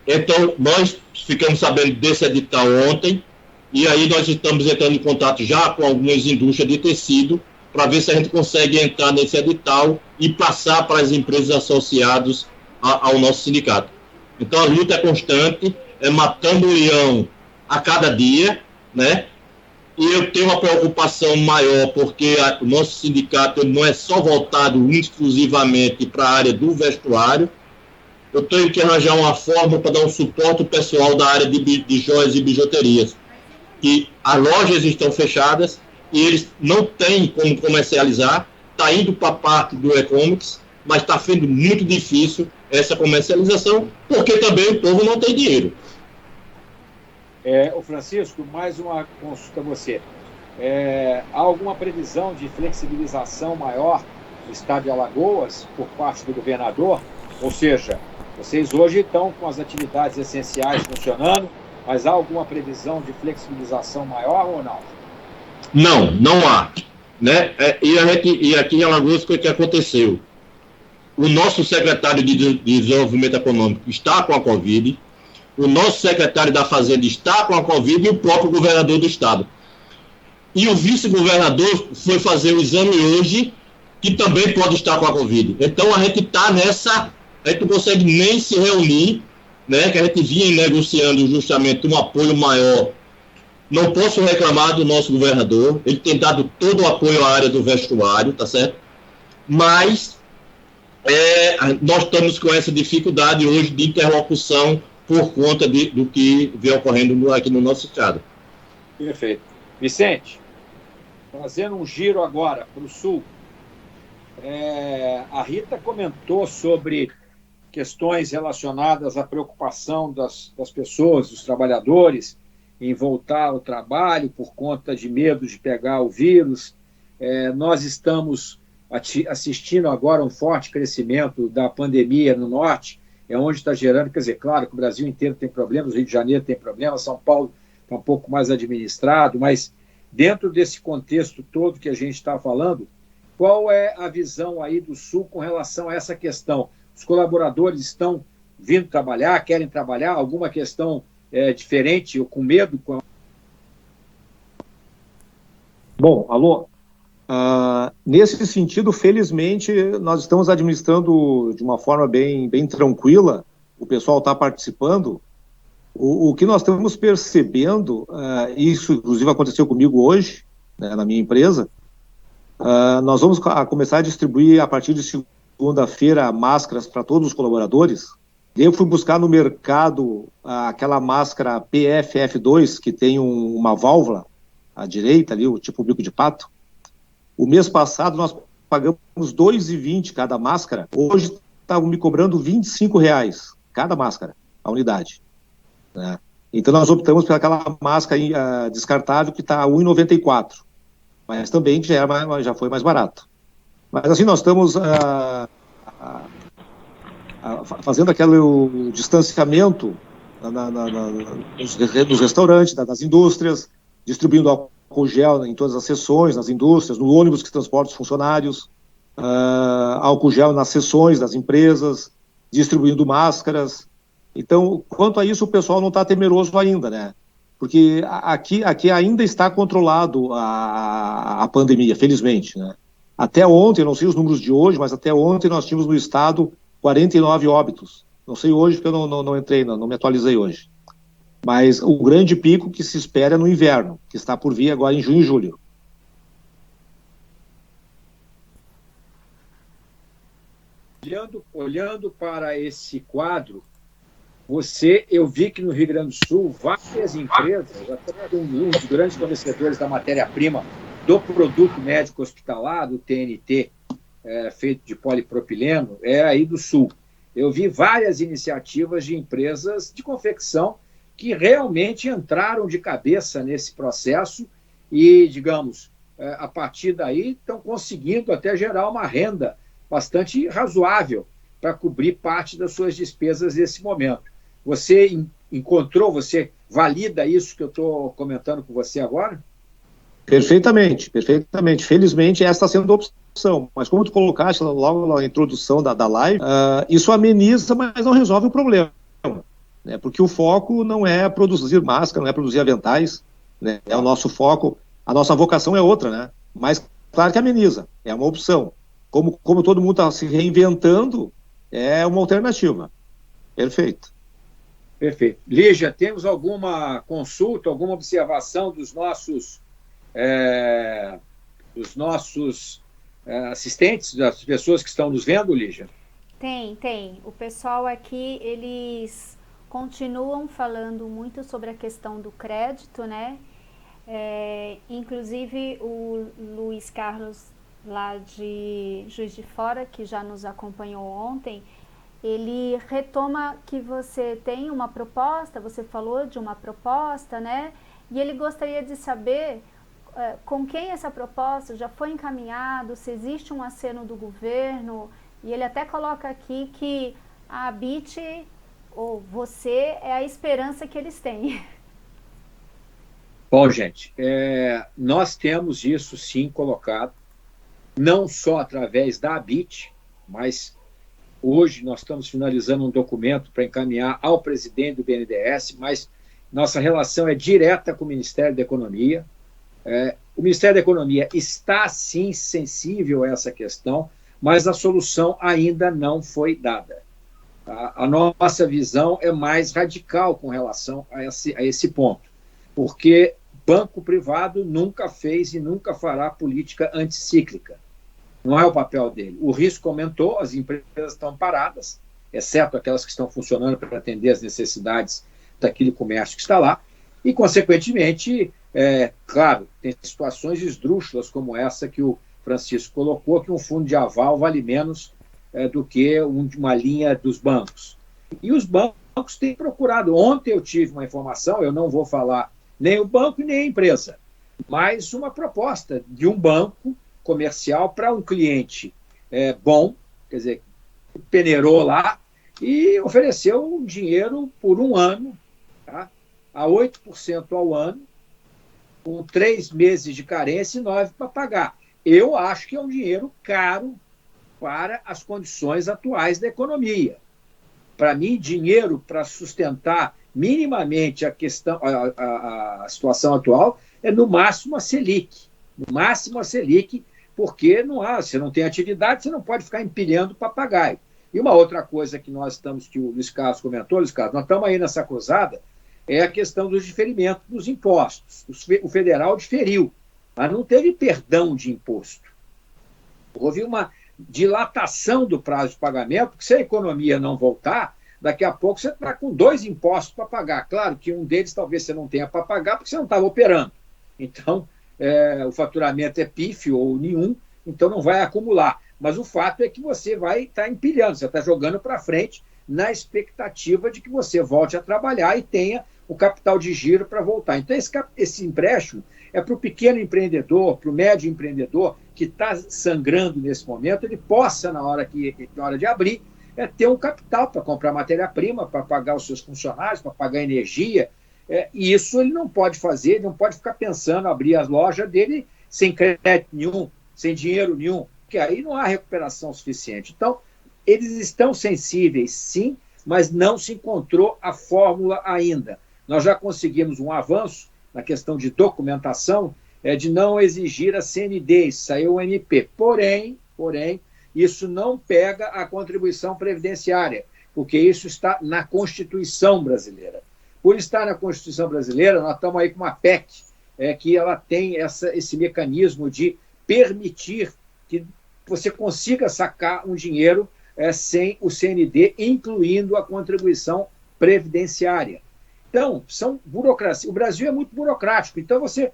Então, nós ficamos sabendo desse edital ontem, e aí nós estamos entrando em contato já com algumas indústrias de tecido para ver se a gente consegue entrar nesse edital e passar para as empresas associadas ao nosso sindicato. Então, a luta é constante, é matando o leão a cada dia, né? E eu tenho uma preocupação maior, porque o nosso sindicato não é só voltado exclusivamente para a área do vestuário. Eu tenho que arranjar uma forma para dar um suporte ao pessoal da área de joias e bijuterias. que as lojas estão fechadas e eles não têm como comercializar, está indo para a parte do e-commerce, mas está sendo muito difícil essa comercialização, porque também o povo não tem dinheiro. O Francisco, mais uma consulta a você. Há alguma previsão de flexibilização maior no estado de Alagoas por parte do governador? Ou seja, vocês hoje estão com as atividades essenciais funcionando, mas há alguma previsão de flexibilização maior ou não? Não há. Né? E aqui em Alagoas, o que aconteceu? O nosso secretário de Desenvolvimento Econômico está com a Covid, o nosso secretário da Fazenda está com a Covid e o próprio governador do estado. E o vice-governador foi fazer o exame hoje, que também pode estar com a Covid. Então, a gente está nessa... A gente não consegue nem se reunir, né, que a gente vinha negociando justamente um apoio maior. Não posso reclamar do nosso governador, ele tem dado todo o apoio à área do vestuário, tá certo? Mas nós estamos com essa dificuldade hoje de interlocução por conta do que vem ocorrendo aqui no nosso estado. Perfeito. Vicente, fazendo um giro agora para o Sul, a Rita comentou sobre questões relacionadas à preocupação das pessoas, dos trabalhadores, em voltar ao trabalho por conta de medo de pegar o vírus. Nós estamos assistindo agora um forte crescimento da pandemia no norte, onde está gerando, quer dizer, claro que o Brasil inteiro tem problemas, o Rio de Janeiro tem problemas, São Paulo está um pouco mais administrado, mas dentro desse contexto todo que a gente está falando, qual é a visão aí do Sul com relação a essa questão? Os colaboradores estão vindo trabalhar, querem trabalhar? Alguma questão diferente ou com medo? Bom, alô, nesse sentido, felizmente, nós estamos administrando de uma forma bem tranquila, o pessoal está participando. O que nós estamos percebendo, isso inclusive aconteceu comigo hoje, né, na minha empresa, nós vamos começar a distribuir a partir de segunda-feira máscaras para todos os colaboradores. Eu fui buscar no mercado aquela máscara PFF2, que tem uma válvula à direita ali, o tipo bico de pato. O mês passado nós pagamos R$ 2,20 cada máscara. Hoje estavam me cobrando R$ 25 cada máscara, a unidade. Né? Então nós optamos por aquela máscara descartável que está a R$ 1,94, mas também já foi mais barato. Mas assim, nós estamos fazendo aquele distanciamento nos restaurantes, nas indústrias, distribuindo álcool gel em todas as seções, nas indústrias, no ônibus que transporta os funcionários, álcool gel nas seções das empresas, distribuindo máscaras. Então, quanto a isso, o pessoal não está temeroso ainda, né? Porque aqui ainda está controlado a pandemia, felizmente, né? Até ontem, não sei os números de hoje, mas até ontem nós tínhamos no estado 49 óbitos. Não sei hoje, porque eu não entrei, não me atualizei hoje. Mas o grande pico que se espera é no inverno, que está por vir agora em junho e julho. Olhando para esse quadro, eu vi que no Rio Grande do Sul, várias empresas, até um dos grandes fornecedores da matéria-prima do produto médico hospitalar, do TNT, feito de polipropileno, aí do Sul. Eu vi várias iniciativas de empresas de confecção que realmente entraram de cabeça nesse processo e, digamos, a partir daí estão conseguindo até gerar uma renda bastante razoável para cobrir parte das suas despesas nesse momento. Você você valida isso que eu estou comentando com você agora? Perfeitamente. Felizmente, essa está sendo a opção. Mas como tu colocaste logo na introdução da live, isso ameniza, mas não resolve o problema. Né? Porque o foco não é produzir máscara, não é produzir aventais, né? É o nosso foco, a nossa vocação é outra, né? Mas claro que ameniza, é uma opção. Como todo mundo está se reinventando, é uma alternativa. Perfeito. Lígia, temos alguma consulta, alguma observação dos nossos assistentes, das pessoas que estão nos vendo, Lígia? Tem. O pessoal aqui, eles continuam falando muito sobre a questão do crédito, né? Inclusive o Luiz Carlos, lá de Juiz de Fora, que já nos acompanhou ontem, ele retoma que você tem uma proposta, você falou de uma proposta, né? E ele gostaria de saber com quem essa proposta já foi encaminhado, se existe um aceno do governo, e ele até coloca aqui que a ABIT, ou você, é a esperança que eles têm. Bom, gente, nós temos isso sim colocado, não só através da ABIT, mas hoje nós estamos finalizando um documento para encaminhar ao presidente do BNDES, mas nossa relação é direta com o Ministério da Economia. O Ministério da Economia está sim sensível a essa questão, mas a solução ainda não foi dada. A nossa visão é mais radical com relação a esse ponto, porque banco privado nunca fez e nunca fará política anticíclica. Não é o papel dele. O risco aumentou, as empresas estão paradas, exceto aquelas que estão funcionando para atender as necessidades daquele comércio que está lá, e, consequentemente, claro, tem situações esdrúxulas como essa que o Francisco colocou, que um fundo de aval vale menos do que uma linha dos bancos. E os bancos têm procurado. Ontem eu tive uma informação, eu não vou falar nem o banco nem a empresa, mas uma proposta de um banco comercial para um cliente bom, quer dizer, peneirou lá e ofereceu um dinheiro por um ano, tá? A 8% ao ano, com 3 meses de carência e 9 para pagar. Eu acho que é um dinheiro caro para as condições atuais da economia. Para mim, dinheiro para sustentar minimamente a situação atual é no máximo a Selic. No máximo a Selic, porque você não tem atividade, você não pode ficar empilhando papagaio. E uma outra coisa que nós estamos, que o Luiz Carlos comentou, Luiz Carlos, nós estamos aí nessa cruzada, é a questão do diferimento dos impostos. O federal diferiu, mas não teve perdão de imposto. Houve uma dilatação do prazo de pagamento, porque se a economia não voltar, daqui a pouco você está com 2 impostos para pagar. Claro que um deles talvez você não tenha para pagar, porque você não estava operando. Então, o faturamento é pífio ou nenhum, então não vai acumular. Mas o fato é que você vai estar empilhando, você está jogando para frente na expectativa de que você volte a trabalhar e tenha o capital de giro para voltar. Então, esse empréstimo é para o pequeno empreendedor, para o médio empreendedor que está sangrando nesse momento, ele possa, na hora de abrir, ter um capital para comprar matéria-prima, para pagar os seus funcionários, para pagar energia. E isso ele não pode fazer, ele não pode ficar pensando abrir as lojas dele sem crédito nenhum, sem dinheiro nenhum, porque aí não há recuperação suficiente. Então, eles estão sensíveis, sim, mas não se encontrou a fórmula ainda. Nós já conseguimos um avanço na questão de documentação, de não exigir a CND, saiu o MP. Porém, isso não pega a contribuição previdenciária, porque isso está na Constituição brasileira. Por estar na Constituição brasileira, nós estamos aí com uma PEC, que ela tem esse mecanismo de permitir que você consiga sacar um dinheiro sem o CND, incluindo a contribuição previdenciária. Então, são burocracia. O Brasil é muito burocrático, então você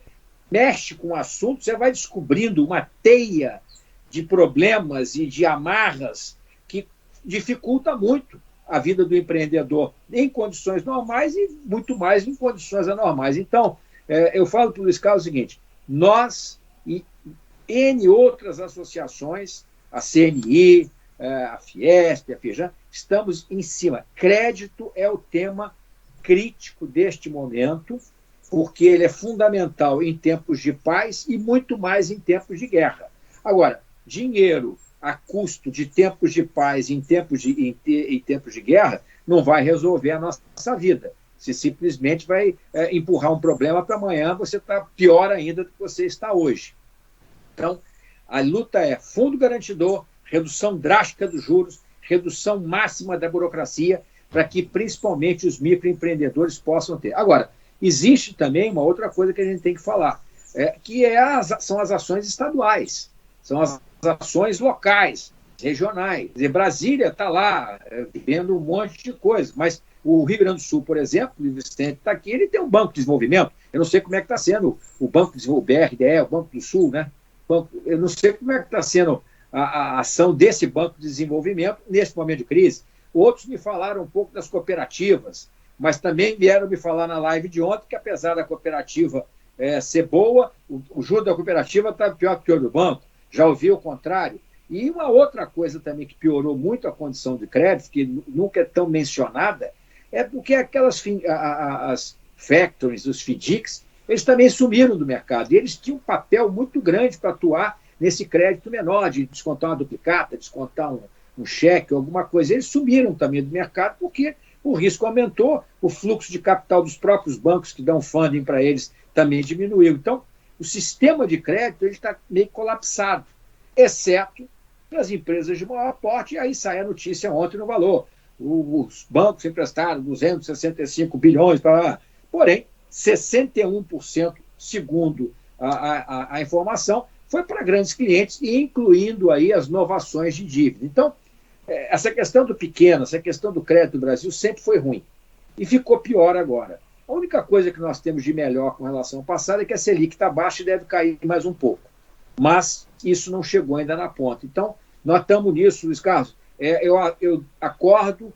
mexe com o assunto, você vai descobrindo uma teia de problemas e de amarras que dificulta muito a vida do empreendedor em condições normais e muito mais em condições anormais. Então, eu falo para o Luiz Carlos o seguinte, nós e N outras associações, a CNI, a Fiesp, a Fijan, estamos em cima. Crédito é o tema crítico deste momento, porque ele é fundamental em tempos de paz e muito mais em tempos de guerra. Agora, dinheiro a custo de tempos de paz em tempos de guerra não vai resolver a nossa vida. Você simplesmente vai empurrar um problema para amanhã, você está pior ainda do que você está hoje. Então, a luta é fundo garantidor, redução drástica dos juros, redução máxima da burocracia, para que principalmente os microempreendedores possam ter. Agora, existe também uma outra coisa que a gente tem que falar, que são as ações estaduais, são as ações locais, regionais. Quer dizer, Brasília está lá vendo um monte de coisa, mas O Rio Grande do Sul, por exemplo, o Vicente está aqui, ele tem um banco de desenvolvimento. Eu não sei como é que está sendo o Banco de Desenvolvimento, BRDE, o Banco do Sul, né? Eu não sei como é que está sendo a ação desse Banco de Desenvolvimento nesse momento de crise. Outros me falaram um pouco das cooperativas, mas também vieram me falar na live de ontem que, apesar da cooperativa ser boa, o juro da cooperativa está pior que o do banco. Já ouvi o contrário. E uma outra coisa também que piorou muito a condição de crédito, que nunca é tão mencionada, é porque as factories, os FDICs, eles também sumiram do mercado. E eles tinham um papel muito grande para atuar nesse crédito menor, de descontar uma duplicata, descontar um cheque, alguma coisa. Eles sumiram também do mercado porque o risco aumentou, o fluxo de capital dos próprios bancos que dão funding para eles também diminuiu. Então, o sistema de crédito está meio colapsado, exceto para as empresas de maior porte, e aí sai a notícia ontem no Valor. Os bancos emprestaram 265 bilhões para lá. Porém, 61%, segundo a informação, foi para grandes clientes, incluindo aí as novações de dívida. Então, essa questão do pequeno, essa questão do crédito do Brasil sempre foi ruim. E ficou pior agora. A única coisa que nós temos de melhor com relação ao passado é que a Selic está baixa e deve cair mais um pouco. Mas isso não chegou ainda na ponta. Então, nós estamos nisso, Luiz Carlos. Eu acordo,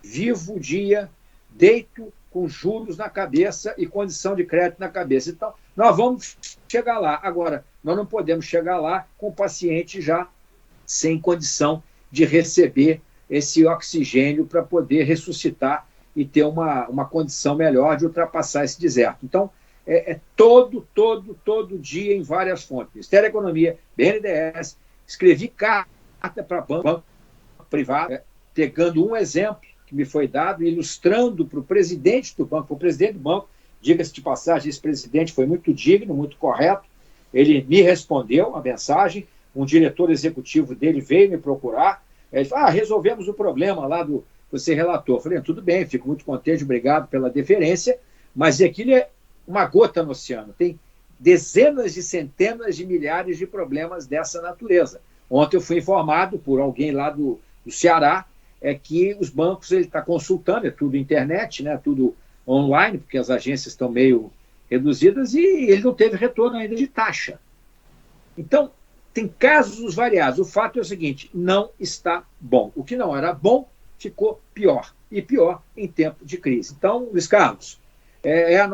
vivo o dia, deito com juros na cabeça e condição de crédito na cabeça. Então, nós vamos chegar lá. Agora, nós não podemos chegar lá com o paciente já sem condição de receber esse oxigênio para poder ressuscitar e ter uma condição melhor de ultrapassar esse deserto. Então, todo dia em várias fontes. Ministério da Economia, BNDES, escrevi carta para banco privado, pegando um exemplo que me foi dado, ilustrando para o presidente do banco, para o presidente do banco, diga-se de passagem, esse presidente foi muito digno, muito correto, ele me respondeu uma mensagem, um diretor executivo dele veio me procurar, ele falou, resolvemos o problema lá do que você relatou. Eu falei, tudo bem, fico muito contente, obrigado pela deferência, mas aquilo é uma gota no oceano, tem dezenas e centenas de milhares de problemas dessa natureza. Ontem eu fui informado por alguém lá do Ceará, que os bancos, ele está consultando, é tudo internet, né, tudo online, porque as agências estão meio reduzidas, e ele não teve retorno ainda de taxa. Então, tem casos variados. O fato é o seguinte, não está bom. O que não era bom ficou pior, e pior em tempo de crise. Então, Luiz Carlos, é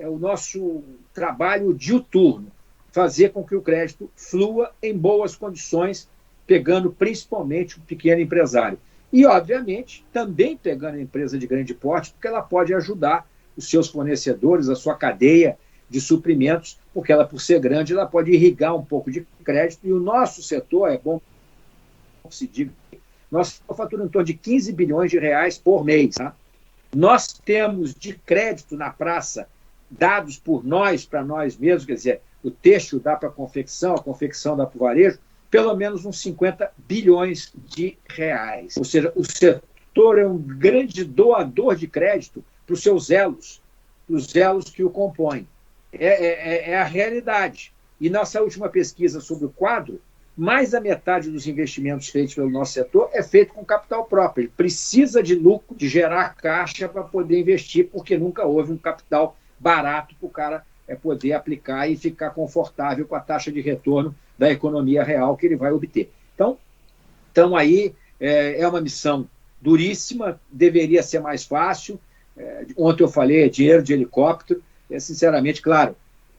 o nosso trabalho diuturno, fazer com que o crédito flua em boas condições, pegando principalmente o pequeno empresário. E, obviamente, também pegando a empresa de grande porte, porque ela pode ajudar os seus fornecedores, a sua cadeia de suprimentos, porque ela, por ser grande, ela pode irrigar um pouco de crédito. E o nosso setor, é bom que se diga, nós faturamos em torno de 15 bilhões de reais por mês. Tá? Nós temos de crédito na praça, dados por nós, para nós mesmos, quer dizer, o têxtil dá para a confecção dá para o varejo, pelo menos uns 50 bilhões de reais. Ou seja, o setor é um grande doador de crédito para os seus elos, para os elos que o compõem. É a realidade. E nossa última pesquisa sobre o quadro, mais da metade dos investimentos feitos pelo nosso setor é feito com capital próprio. Ele precisa de lucro, de gerar caixa para poder investir, porque nunca houve um capital barato para o cara poder aplicar e ficar confortável com a taxa de retorno da economia real que ele vai obter. Então aí é uma missão duríssima, deveria ser mais fácil. Ontem eu falei, dinheiro de helicóptero. Sinceramente, claro,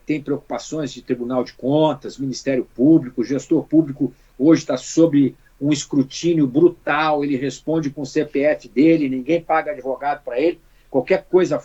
tem preocupações de Tribunal de Contas, Ministério Público, o gestor público hoje está sob um escrutínio brutal, ele responde com o CPF dele, ninguém paga advogado para ele, qualquer coisa,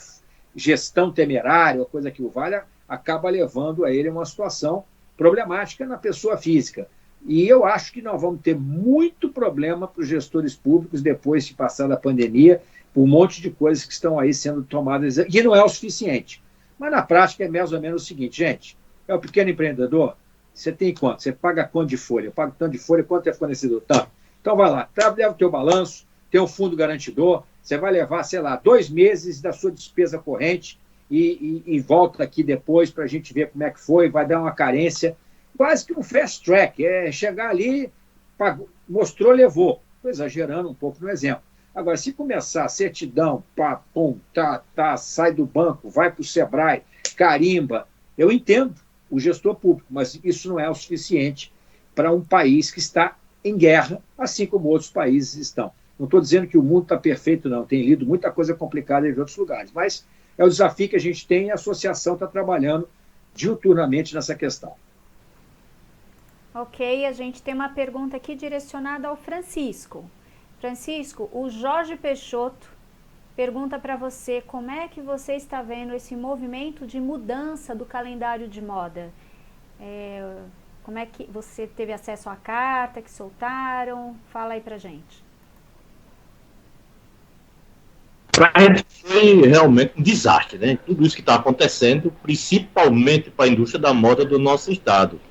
gestão temerária, coisa que o valha, acaba levando a ele uma situação problemática na pessoa física. E eu acho que nós vamos ter muito problema para os gestores públicos depois de passar a pandemia, por um monte de coisas que estão aí sendo tomadas, e não é o suficiente. Mas na prática é mais ou menos o seguinte, gente, é o pequeno empreendedor, você tem quanto? Você paga quanto de folha? Eu pago tanto de folha, quanto é fornecedor? Tanto. Então vai lá, leva o teu balanço, tem um fundo garantidor, você vai levar, sei lá, 2 meses da sua despesa corrente e volta aqui depois para a gente ver como é que foi, vai dar uma carência, quase que um fast track, chegar ali, pagou, mostrou, levou. Estou exagerando um pouco no exemplo. Agora, se começar certidão, pá, pum, tá, sai do banco, vai para o Sebrae, carimba, eu entendo o gestor público, mas isso não é o suficiente para um país que está em guerra, assim como outros países estão. Não estou dizendo que o mundo está perfeito, não. Tem lido muita coisa complicada em outros lugares, mas é o desafio que a gente tem e a associação está trabalhando diuturnamente nessa questão. Ok, a gente tem uma pergunta aqui direcionada ao Francisco. Francisco, o Jorge Peixoto pergunta para você como é que você está vendo esse movimento de mudança do calendário de moda. Como é que você teve acesso à carta que soltaram? Fala aí pra gente. Para a gente foi realmente um desastre, né? Tudo isso que está acontecendo, principalmente para a indústria da moda do nosso estado.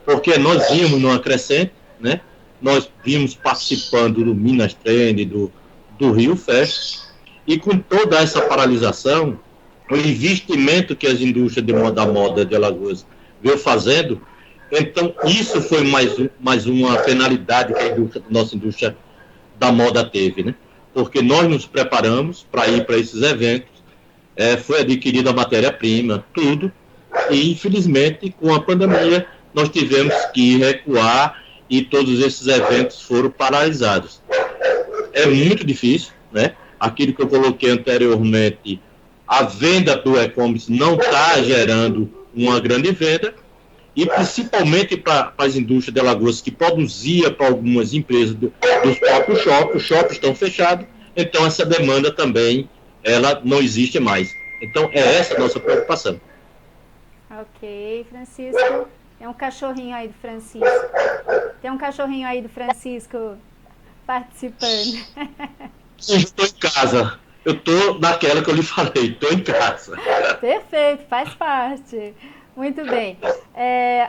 Porque nós vimos numa crescente, né? Nós vimos participando do Minas Trend, do Rio Fest, e com toda essa paralisação, o investimento que as indústrias da moda de Alagoas veio fazendo, então isso foi mais uma penalidade que a nossa indústria da moda teve, né? Porque nós nos preparamos para ir para esses eventos, foi adquirida a matéria-prima, tudo, e infelizmente com a pandemia nós tivemos que recuar e todos esses eventos foram paralisados. É muito difícil, né? Aquilo que eu coloquei anteriormente, a venda do e-commerce não está gerando uma grande venda, e principalmente para as indústrias de Alagoas que produzia para algumas empresas dos próprios shoppings, os shoppings estão fechados, então essa demanda também ela não existe mais. Então é essa a nossa preocupação. Ok, Francisco. Tem um cachorrinho aí do Francisco. Tem um cachorrinho aí do Francisco participando. Sim, estou em casa. Eu estou naquela que eu lhe falei, estou em casa. Perfeito, faz parte. Muito bem.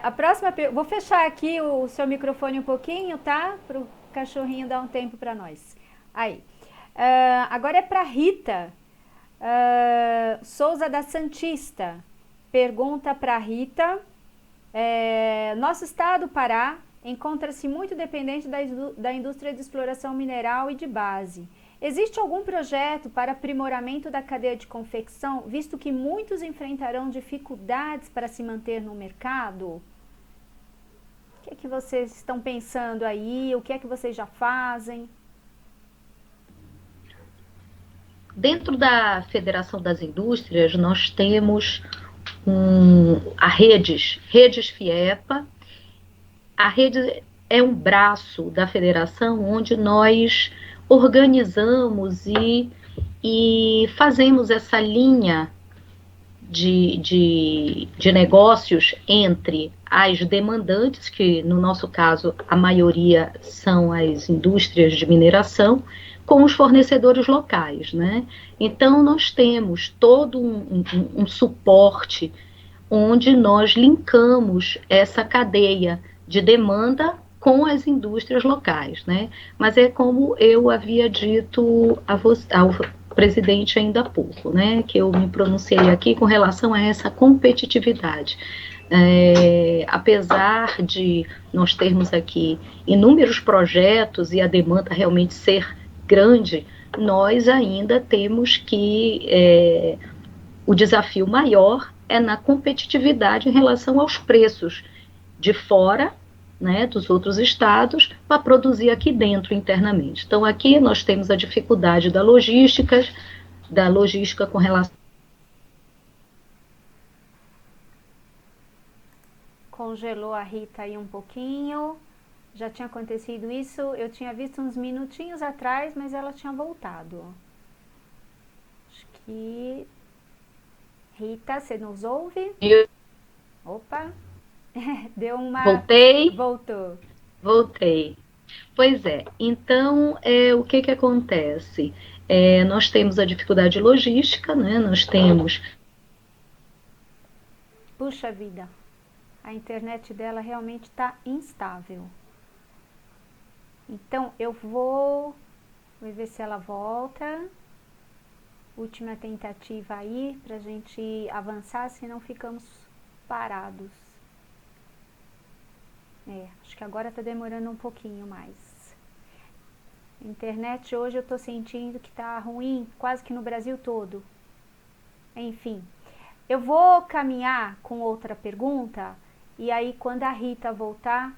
A próxima vou fechar aqui o seu microfone um pouquinho, tá? Para o cachorrinho dar um tempo para nós. Aí. Agora é para Rita Souza da Santista. Pergunta para Rita. Nosso estado, Pará, encontra-se muito dependente da indústria de exploração mineral e de base. Existe algum projeto para aprimoramento da cadeia de confecção, visto que muitos enfrentarão dificuldades para se manter no mercado? O que é que vocês estão pensando aí? O que é que vocês já fazem? Dentro da Federação das Indústrias, nós temos a Redes FIEPA. A rede é um braço da federação onde nós organizamos e fazemos essa linha de negócios entre as demandantes, que no nosso caso a maioria são as indústrias de mineração, com os fornecedores locais, né? Então nós temos todo um suporte onde nós linkamos essa cadeia de demanda com as indústrias locais, né? Mas é como eu havia dito ao presidente ainda há pouco, né? Que eu me pronunciei aqui com relação a essa competitividade. Apesar de nós termos aqui inúmeros projetos e a demanda realmente ser grande, nós ainda temos que o desafio maior é na competitividade em relação aos preços de fora, né, dos outros estados, para produzir aqui dentro internamente. Então aqui nós temos a dificuldade da logística com relação... Congelou a Rita aí um pouquinho. Já tinha acontecido isso, eu tinha visto uns minutinhos atrás, mas ela tinha voltado. Acho que... Rita, você nos ouve? Opa, deu uma... Voltei? Voltou. Voltei. Pois é, então o que acontece? Nós temos a dificuldade logística, né? Nós temos... Puxa vida, a internet dela realmente está instável. Então eu vou ver se ela volta. Última tentativa aí pra gente avançar, senão ficamos parados. Acho que agora tá demorando um pouquinho mais. A internet hoje eu estou sentindo que está ruim, quase que no Brasil todo. Enfim, eu vou caminhar com outra pergunta, e aí quando a Rita voltar,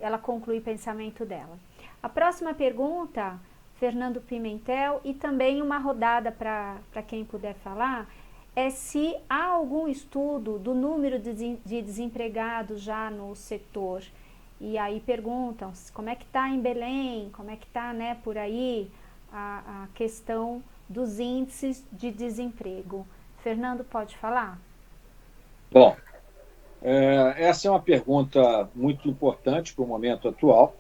ela conclui o pensamento dela. A próxima pergunta, Fernando Pimentel, e também uma rodada para quem puder falar, é se há algum estudo do número de desempregados já no setor. E aí perguntam como é que está em Belém, como é que está, né, por aí a questão dos índices de desemprego. Fernando, pode falar? Bom, essa é uma pergunta muito importante para o momento atual.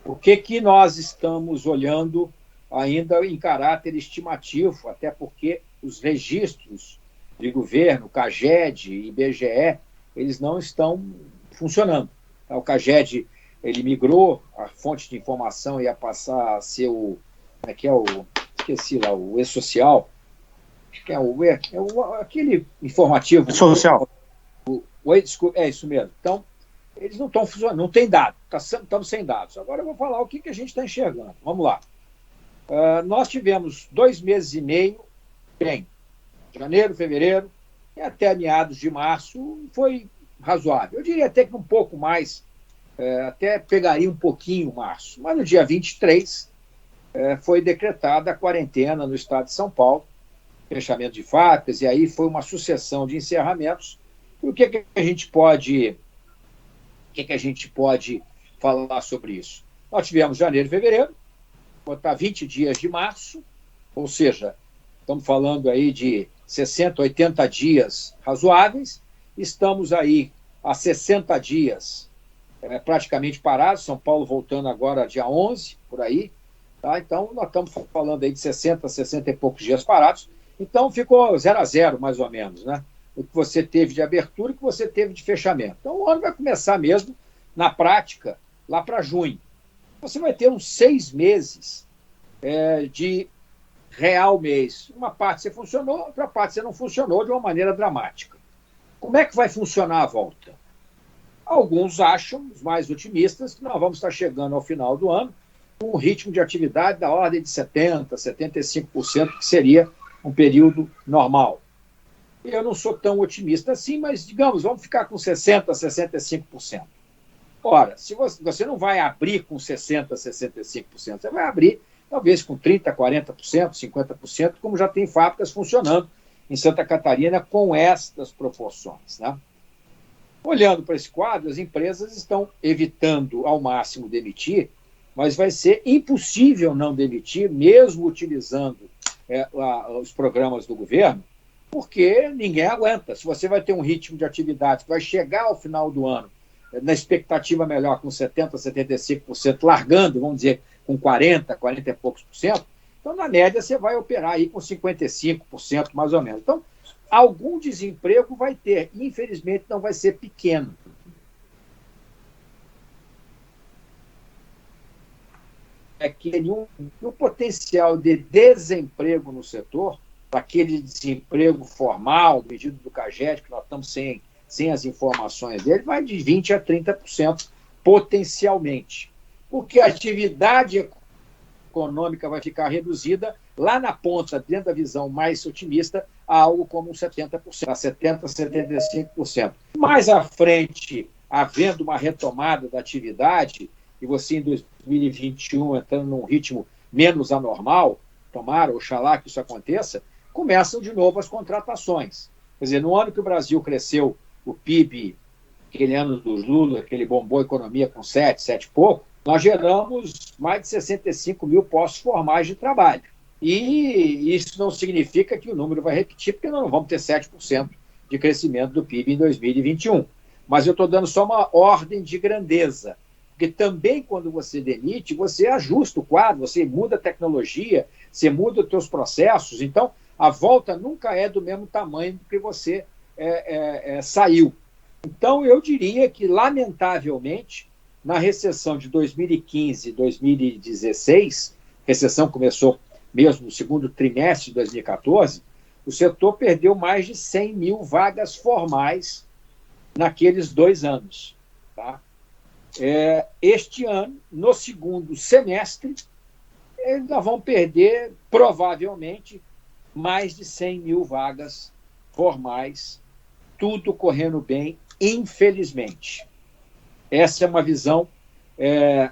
O que nós estamos olhando ainda em caráter estimativo, até porque os registros de governo, CAGED e IBGE, eles não estão funcionando. O CAGED, ele migrou, a fonte de informação ia passar a ser esqueci lá, o E-Social, acho que aquele informativo. E-Social. É isso mesmo. Então, eles não estão funcionando, não tem dado, estamos sem dados. Agora eu vou falar o que a gente está enxergando. Vamos lá. Nós tivemos 2 meses e meio, bem, janeiro, fevereiro, e até meados de março foi razoável. Eu diria até que um pouco mais, até pegaria um pouquinho março. Mas no dia 23 foi decretada a quarentena no estado de São Paulo, fechamento de fábricas, e aí foi uma sucessão de encerramentos. E o que a gente pode falar sobre isso? Nós tivemos janeiro e fevereiro, botar 20 dias de março, ou seja, estamos falando aí de 60, 80 dias razoáveis, estamos aí há 60 dias praticamente parados, São Paulo voltando agora dia 11, por aí, tá? Então nós estamos falando aí de 60, 60 e poucos dias parados, então ficou 0 a 0 mais ou menos, né? O que você teve de abertura e o que você teve de fechamento. Então o ano vai começar mesmo, na prática, lá para junho. Você vai ter uns 6 meses de real mês. Uma parte você funcionou, outra parte você não funcionou de uma maneira dramática. Como é que vai funcionar a volta? Alguns acham, os mais otimistas, que nós vamos estar chegando ao final do ano com um ritmo de atividade da ordem de 70%, 75%, que seria um período normal. Eu não sou tão otimista assim, mas, digamos, vamos ficar com 60%, 65%. Ora, se você não vai abrir com 60%, 65%, você vai abrir talvez com 30%, 40%, 50%, como já tem fábricas funcionando em Santa Catarina com estas proporções, né? Olhando para esse quadro, as empresas estão evitando ao máximo demitir, mas vai ser impossível não demitir, mesmo utilizando os programas do governo, porque ninguém aguenta. Se você vai ter um ritmo de atividade que vai chegar ao final do ano na expectativa melhor com 70%, 75%, largando, vamos dizer, com 40%, 40 e poucos por cento, então, na média, você vai operar aí com 55%, mais ou menos. Então, algum desemprego vai ter, infelizmente não vai ser pequeno. É que no potencial de desemprego no setor, aquele desemprego formal, medido do CAGED, que nós estamos sem as informações dele, vai de 20% a 30% potencialmente. Porque a atividade econômica vai ficar reduzida lá na ponta, dentro da visão mais otimista, a algo como 70%, a 70%, 75%. Mais à frente, havendo uma retomada da atividade, e você em 2021 entrando num ritmo menos anormal, tomara, oxalá que isso aconteça, começam de novo as contratações. Quer dizer, no ano que o Brasil cresceu o PIB, aquele ano dos Lula, aquele bombou a economia com 7 e pouco, nós geramos mais de 65 mil postos formais de trabalho. E isso não significa que o número vai repetir, porque nós não vamos ter 7% de crescimento do PIB em 2021. Mas eu estou dando só uma ordem de grandeza, porque também quando você demite, você ajusta o quadro, você muda a tecnologia, você muda os seus processos, então a volta nunca é do mesmo tamanho do que você saiu. Então eu diria que, lamentavelmente, na recessão de 2015 e 2016, a recessão começou mesmo no segundo trimestre de 2014, o setor perdeu mais de 100 mil vagas formais naqueles 2 anos. Tá? Este ano, no segundo semestre, nós vamos perder, provavelmente, mais de 100 mil vagas formais, tudo correndo bem, infelizmente. Essa é uma visão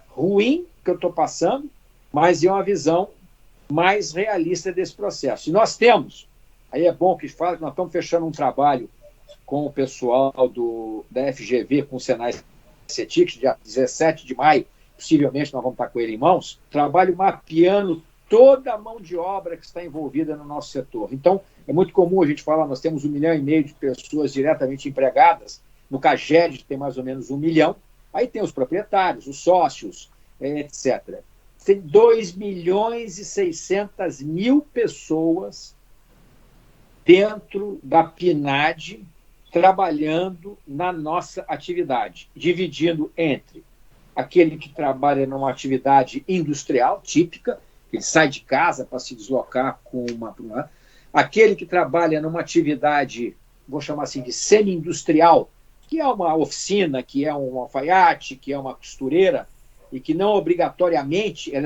ruim que eu estou passando, mas é uma visão mais realista desse processo. E nós temos, aí é bom que fala que nós estamos fechando um trabalho com o pessoal da FGV, com o Senai CETIC, dia 17 de maio, possivelmente nós vamos estar com ele em mãos, trabalho mapeando toda a mão de obra que está envolvida no nosso setor. Então, é muito comum a gente falar, nós temos 1,5 milhão de pessoas diretamente empregadas, no CAGED tem mais ou menos 1 milhão, aí tem os proprietários, os sócios, etc. Tem 2.600.000 pessoas dentro da PNAD trabalhando na nossa atividade, dividindo entre aquele que trabalha numa atividade industrial típica, ele sai de casa para se deslocar com aquele que trabalha numa atividade, vou chamar assim, de semi-industrial, que é uma oficina, que é um alfaiate, que é uma costureira, e que não obrigatoriamente, ele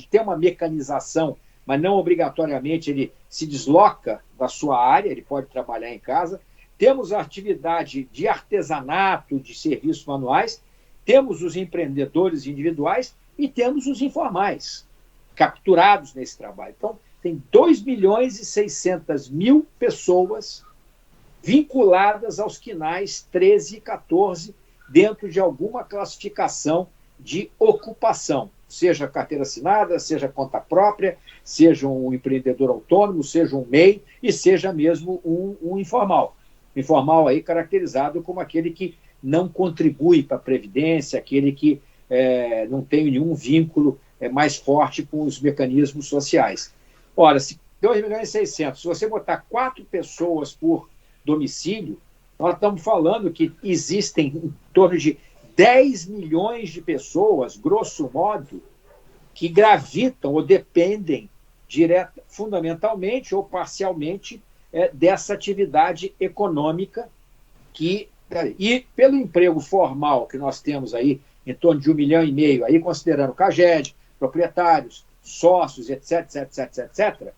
tem uma mecanização, mas não obrigatoriamente ele se desloca da sua área, ele pode trabalhar em casa. Temos a atividade de artesanato, de serviços manuais, temos os empreendedores individuais e temos os informais, capturados nesse trabalho. Então, tem 2.600.000 pessoas vinculadas aos quinais 13 e 14 dentro de alguma classificação de ocupação, seja carteira assinada, seja conta própria, seja um empreendedor autônomo, seja um MEI e seja mesmo um informal. Informal aí caracterizado como aquele que não contribui para a Previdência, aquele que não tem nenhum vínculo mais forte com os mecanismos sociais. Ora, se 2.600.000, se você botar 4 pessoas por domicílio, nós estamos falando que existem em torno de 10 milhões de pessoas, grosso modo, que gravitam ou dependem fundamentalmente ou parcialmente dessa atividade econômica e pelo emprego formal que nós temos aí, em torno de 1,5 milhão, aí considerando CAGED, proprietários, sócios, etc.,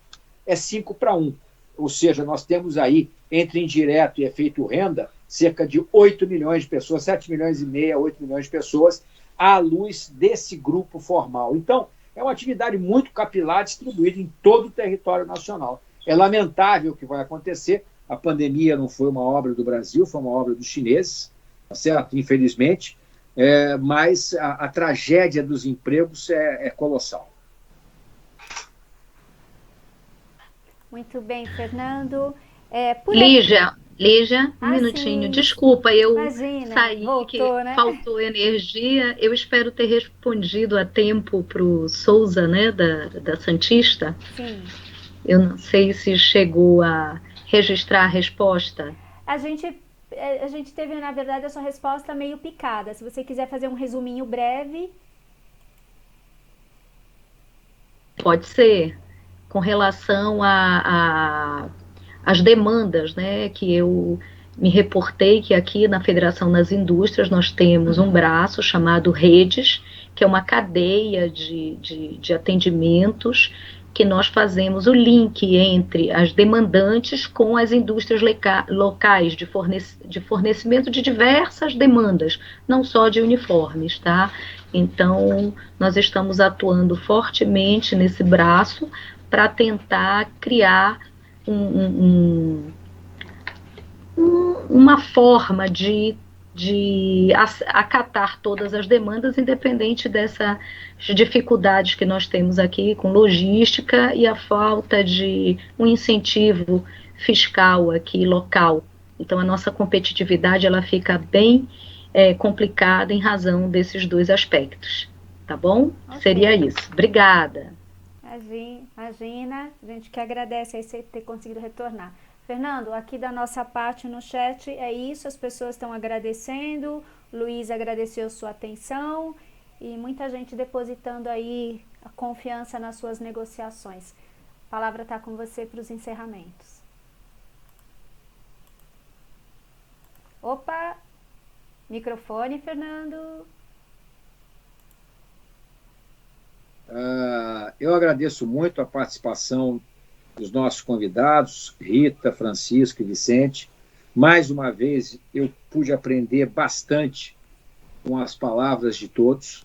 é 5 para 1. Ou seja, nós temos aí, entre indireto e efeito renda, cerca de 8 milhões de pessoas, 7 milhões e meio, 8 milhões de pessoas, à luz desse grupo formal. Então, é uma atividade muito capilar, distribuída em todo o território nacional. É lamentável o que vai acontecer. A pandemia não foi uma obra do Brasil, foi uma obra dos chineses, tá certo? Infelizmente, mas a tragédia dos empregos é colossal. Muito bem, Fernando. Lígia, um minutinho. Sim. Desculpa, eu saí, voltou, que né? Faltou energia. Eu espero ter respondido a tempo para o Souza, né, da Santista. Sim. Eu não sei se chegou a registrar a resposta. A gente teve, na verdade, a sua resposta meio picada. Se você quiser fazer um resuminho breve. Pode ser. Com relação às demandas, né, que eu me reportei, que aqui na Federação das Indústrias nós temos um braço chamado Redes, que é uma cadeia de atendimentos, que nós fazemos o link entre as demandantes com as indústrias locais de fornecimento de diversas demandas, não só de uniformes, tá? Então, nós estamos atuando fortemente nesse braço para tentar criar uma forma de acatar todas as demandas, independente dessas dificuldades que nós temos aqui com logística e a falta de um incentivo fiscal aqui local. Então, a nossa competitividade ela fica bem complicada em razão desses dois aspectos, tá bom? Okay. Seria isso. Obrigada. Imagina, a gente que agradece aí você ter conseguido retornar. Fernando, aqui da nossa parte no chat é isso, as pessoas estão agradecendo, Luiz agradeceu sua atenção e muita gente depositando aí a confiança nas suas negociações. A palavra está com você para os encerramentos. Opa, microfone, Fernando. Eu agradeço muito a participação dos nossos convidados, Rita, Francisco e Vicente. Mais uma vez, eu pude aprender bastante com as palavras de todos,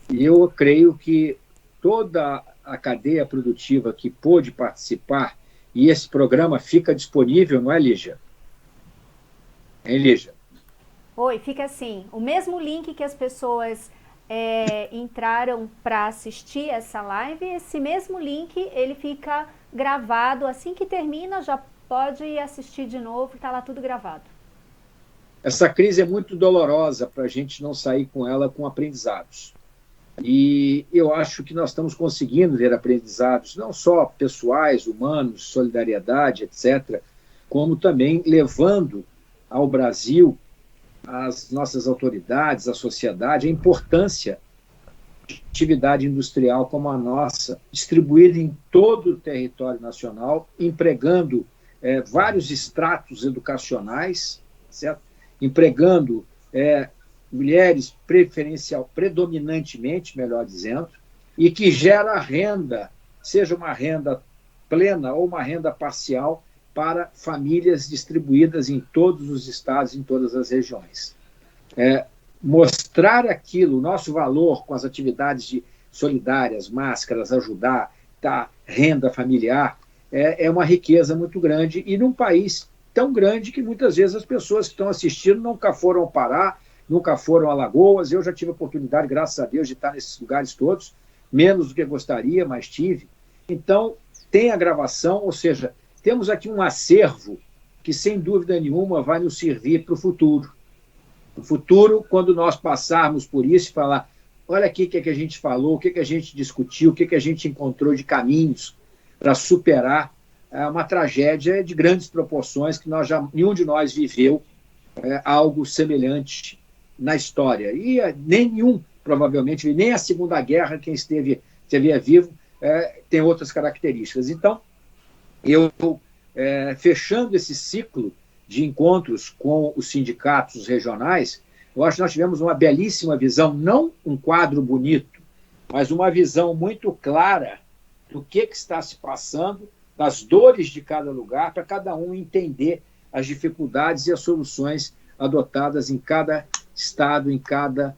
e eu creio que toda a cadeia produtiva que pôde participar, e esse programa fica disponível, não é, Lígia? Hein, Lígia? Oi, fica assim, o mesmo link que as pessoas entraram para assistir essa live, esse mesmo link, ele fica gravado, assim que termina, já pode assistir de novo, está lá tudo gravado. Essa crise é muito dolorosa para a gente não sair com ela com aprendizados. E eu acho que nós estamos conseguindo ver aprendizados, não só pessoais, humanos, solidariedade, etc., como também levando ao Brasil, às nossas autoridades, à sociedade, a importância de atividade industrial como a nossa, distribuída em todo o território nacional, empregando vários estratos educacionais, certo? Empregando mulheres predominantemente, melhor dizendo, e que gera renda, seja uma renda plena ou uma renda parcial, para famílias distribuídas em todos os estados, em todas as regiões. Mostrar aquilo, o nosso valor com as atividades solidárias, máscaras, ajudar, renda familiar, é uma riqueza muito grande, e num país tão grande que muitas vezes as pessoas que estão assistindo nunca foram ao Pará, nunca foram a Alagoas. Eu já tive a oportunidade, graças a Deus, de estar nesses lugares todos, menos do que gostaria, mas tive. Então, tem a gravação, ou seja, temos aqui um acervo que, sem dúvida nenhuma, vai nos servir para o futuro. No futuro, quando nós passarmos por isso e falar, olha aqui o que a gente falou, o que a gente discutiu, o que a gente encontrou de caminhos para superar uma tragédia de grandes proporções que nenhum de nós viveu algo semelhante na história. E nenhum, provavelmente, nem a Segunda Guerra, quem esteve vivo, tem outras características. Então, eu, fechando esse ciclo de encontros com os sindicatos regionais, eu acho que nós tivemos uma belíssima visão, não um quadro bonito, mas uma visão muito clara do que está se passando, das dores de cada lugar, para cada um entender as dificuldades e as soluções adotadas em cada estado, em cada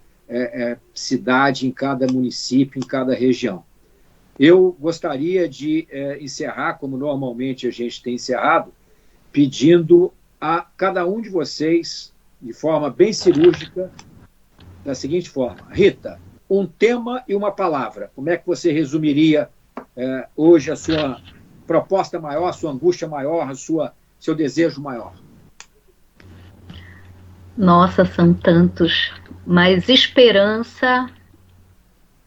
cidade, em cada município, em cada região. Eu gostaria de encerrar, como normalmente a gente tem encerrado, pedindo a cada um de vocês, de forma bem cirúrgica, da seguinte forma. Rita, um tema e uma palavra. Como é que você resumiria hoje a sua proposta maior, a sua angústia maior, seu desejo maior? Nossa, são tantos, mas esperança,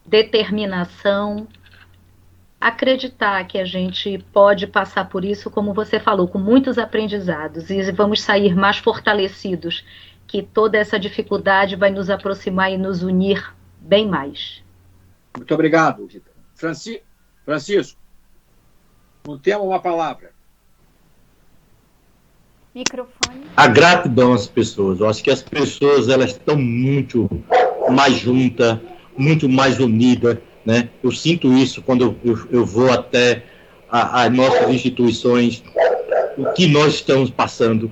determinação, acreditar que a gente pode passar por isso, como você falou, com muitos aprendizados, e vamos sair mais fortalecidos, que toda essa dificuldade vai nos aproximar e nos unir bem mais. Muito obrigado, Rita. Francisco, um tema, uma palavra. Microfone. A gratidão às pessoas. Eu acho que as pessoas, elas estão muito mais juntas, muito mais unidas, né? Eu sinto isso quando eu vou até as nossas instituições. O que nós estamos passando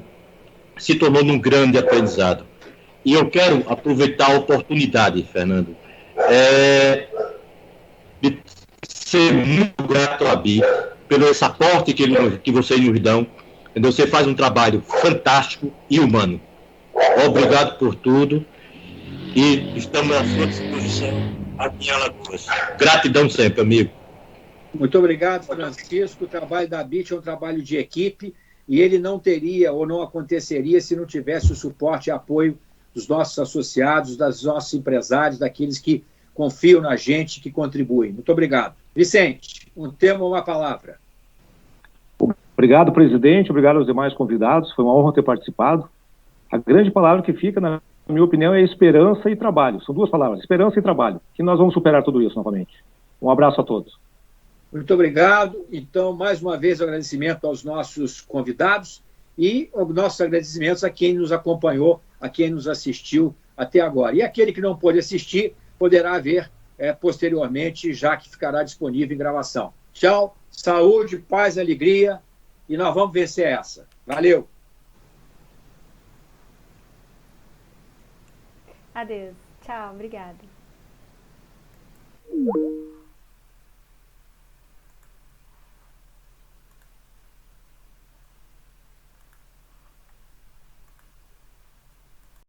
se tornou um grande aprendizado. E eu quero aproveitar a oportunidade, Fernando, de ser muito grato a Bi pelo esse aporte que vocês nos dão. Entendeu? Você faz um trabalho fantástico e humano. Obrigado por tudo e estamos à sua disposição aqui em Alagoas. Gratidão sempre, amigo. Muito obrigado, Francisco. O trabalho da BIT é um trabalho de equipe e ele não teria ou não aconteceria se não tivesse o suporte e apoio dos nossos associados, dos nossos empresários, daqueles que confiam na gente, que contribuem. Muito obrigado. Vicente, um tema ou uma palavra? Obrigado, presidente. Obrigado aos demais convidados. Foi uma honra ter participado. A grande palavra que fica, na minha opinião, é esperança e trabalho. São duas palavras, esperança e trabalho, que nós vamos superar tudo isso novamente. Um abraço a todos. Muito obrigado. Então, mais uma vez, agradecimento aos nossos convidados e os nossos agradecimentos a quem nos acompanhou, a quem nos assistiu até agora. E aquele que não pôde assistir, poderá ver posteriormente, já que ficará disponível em gravação. Tchau, saúde, paz, alegria, e nós vamos vencer essa. Valeu! Adeus. Tchau, obrigada.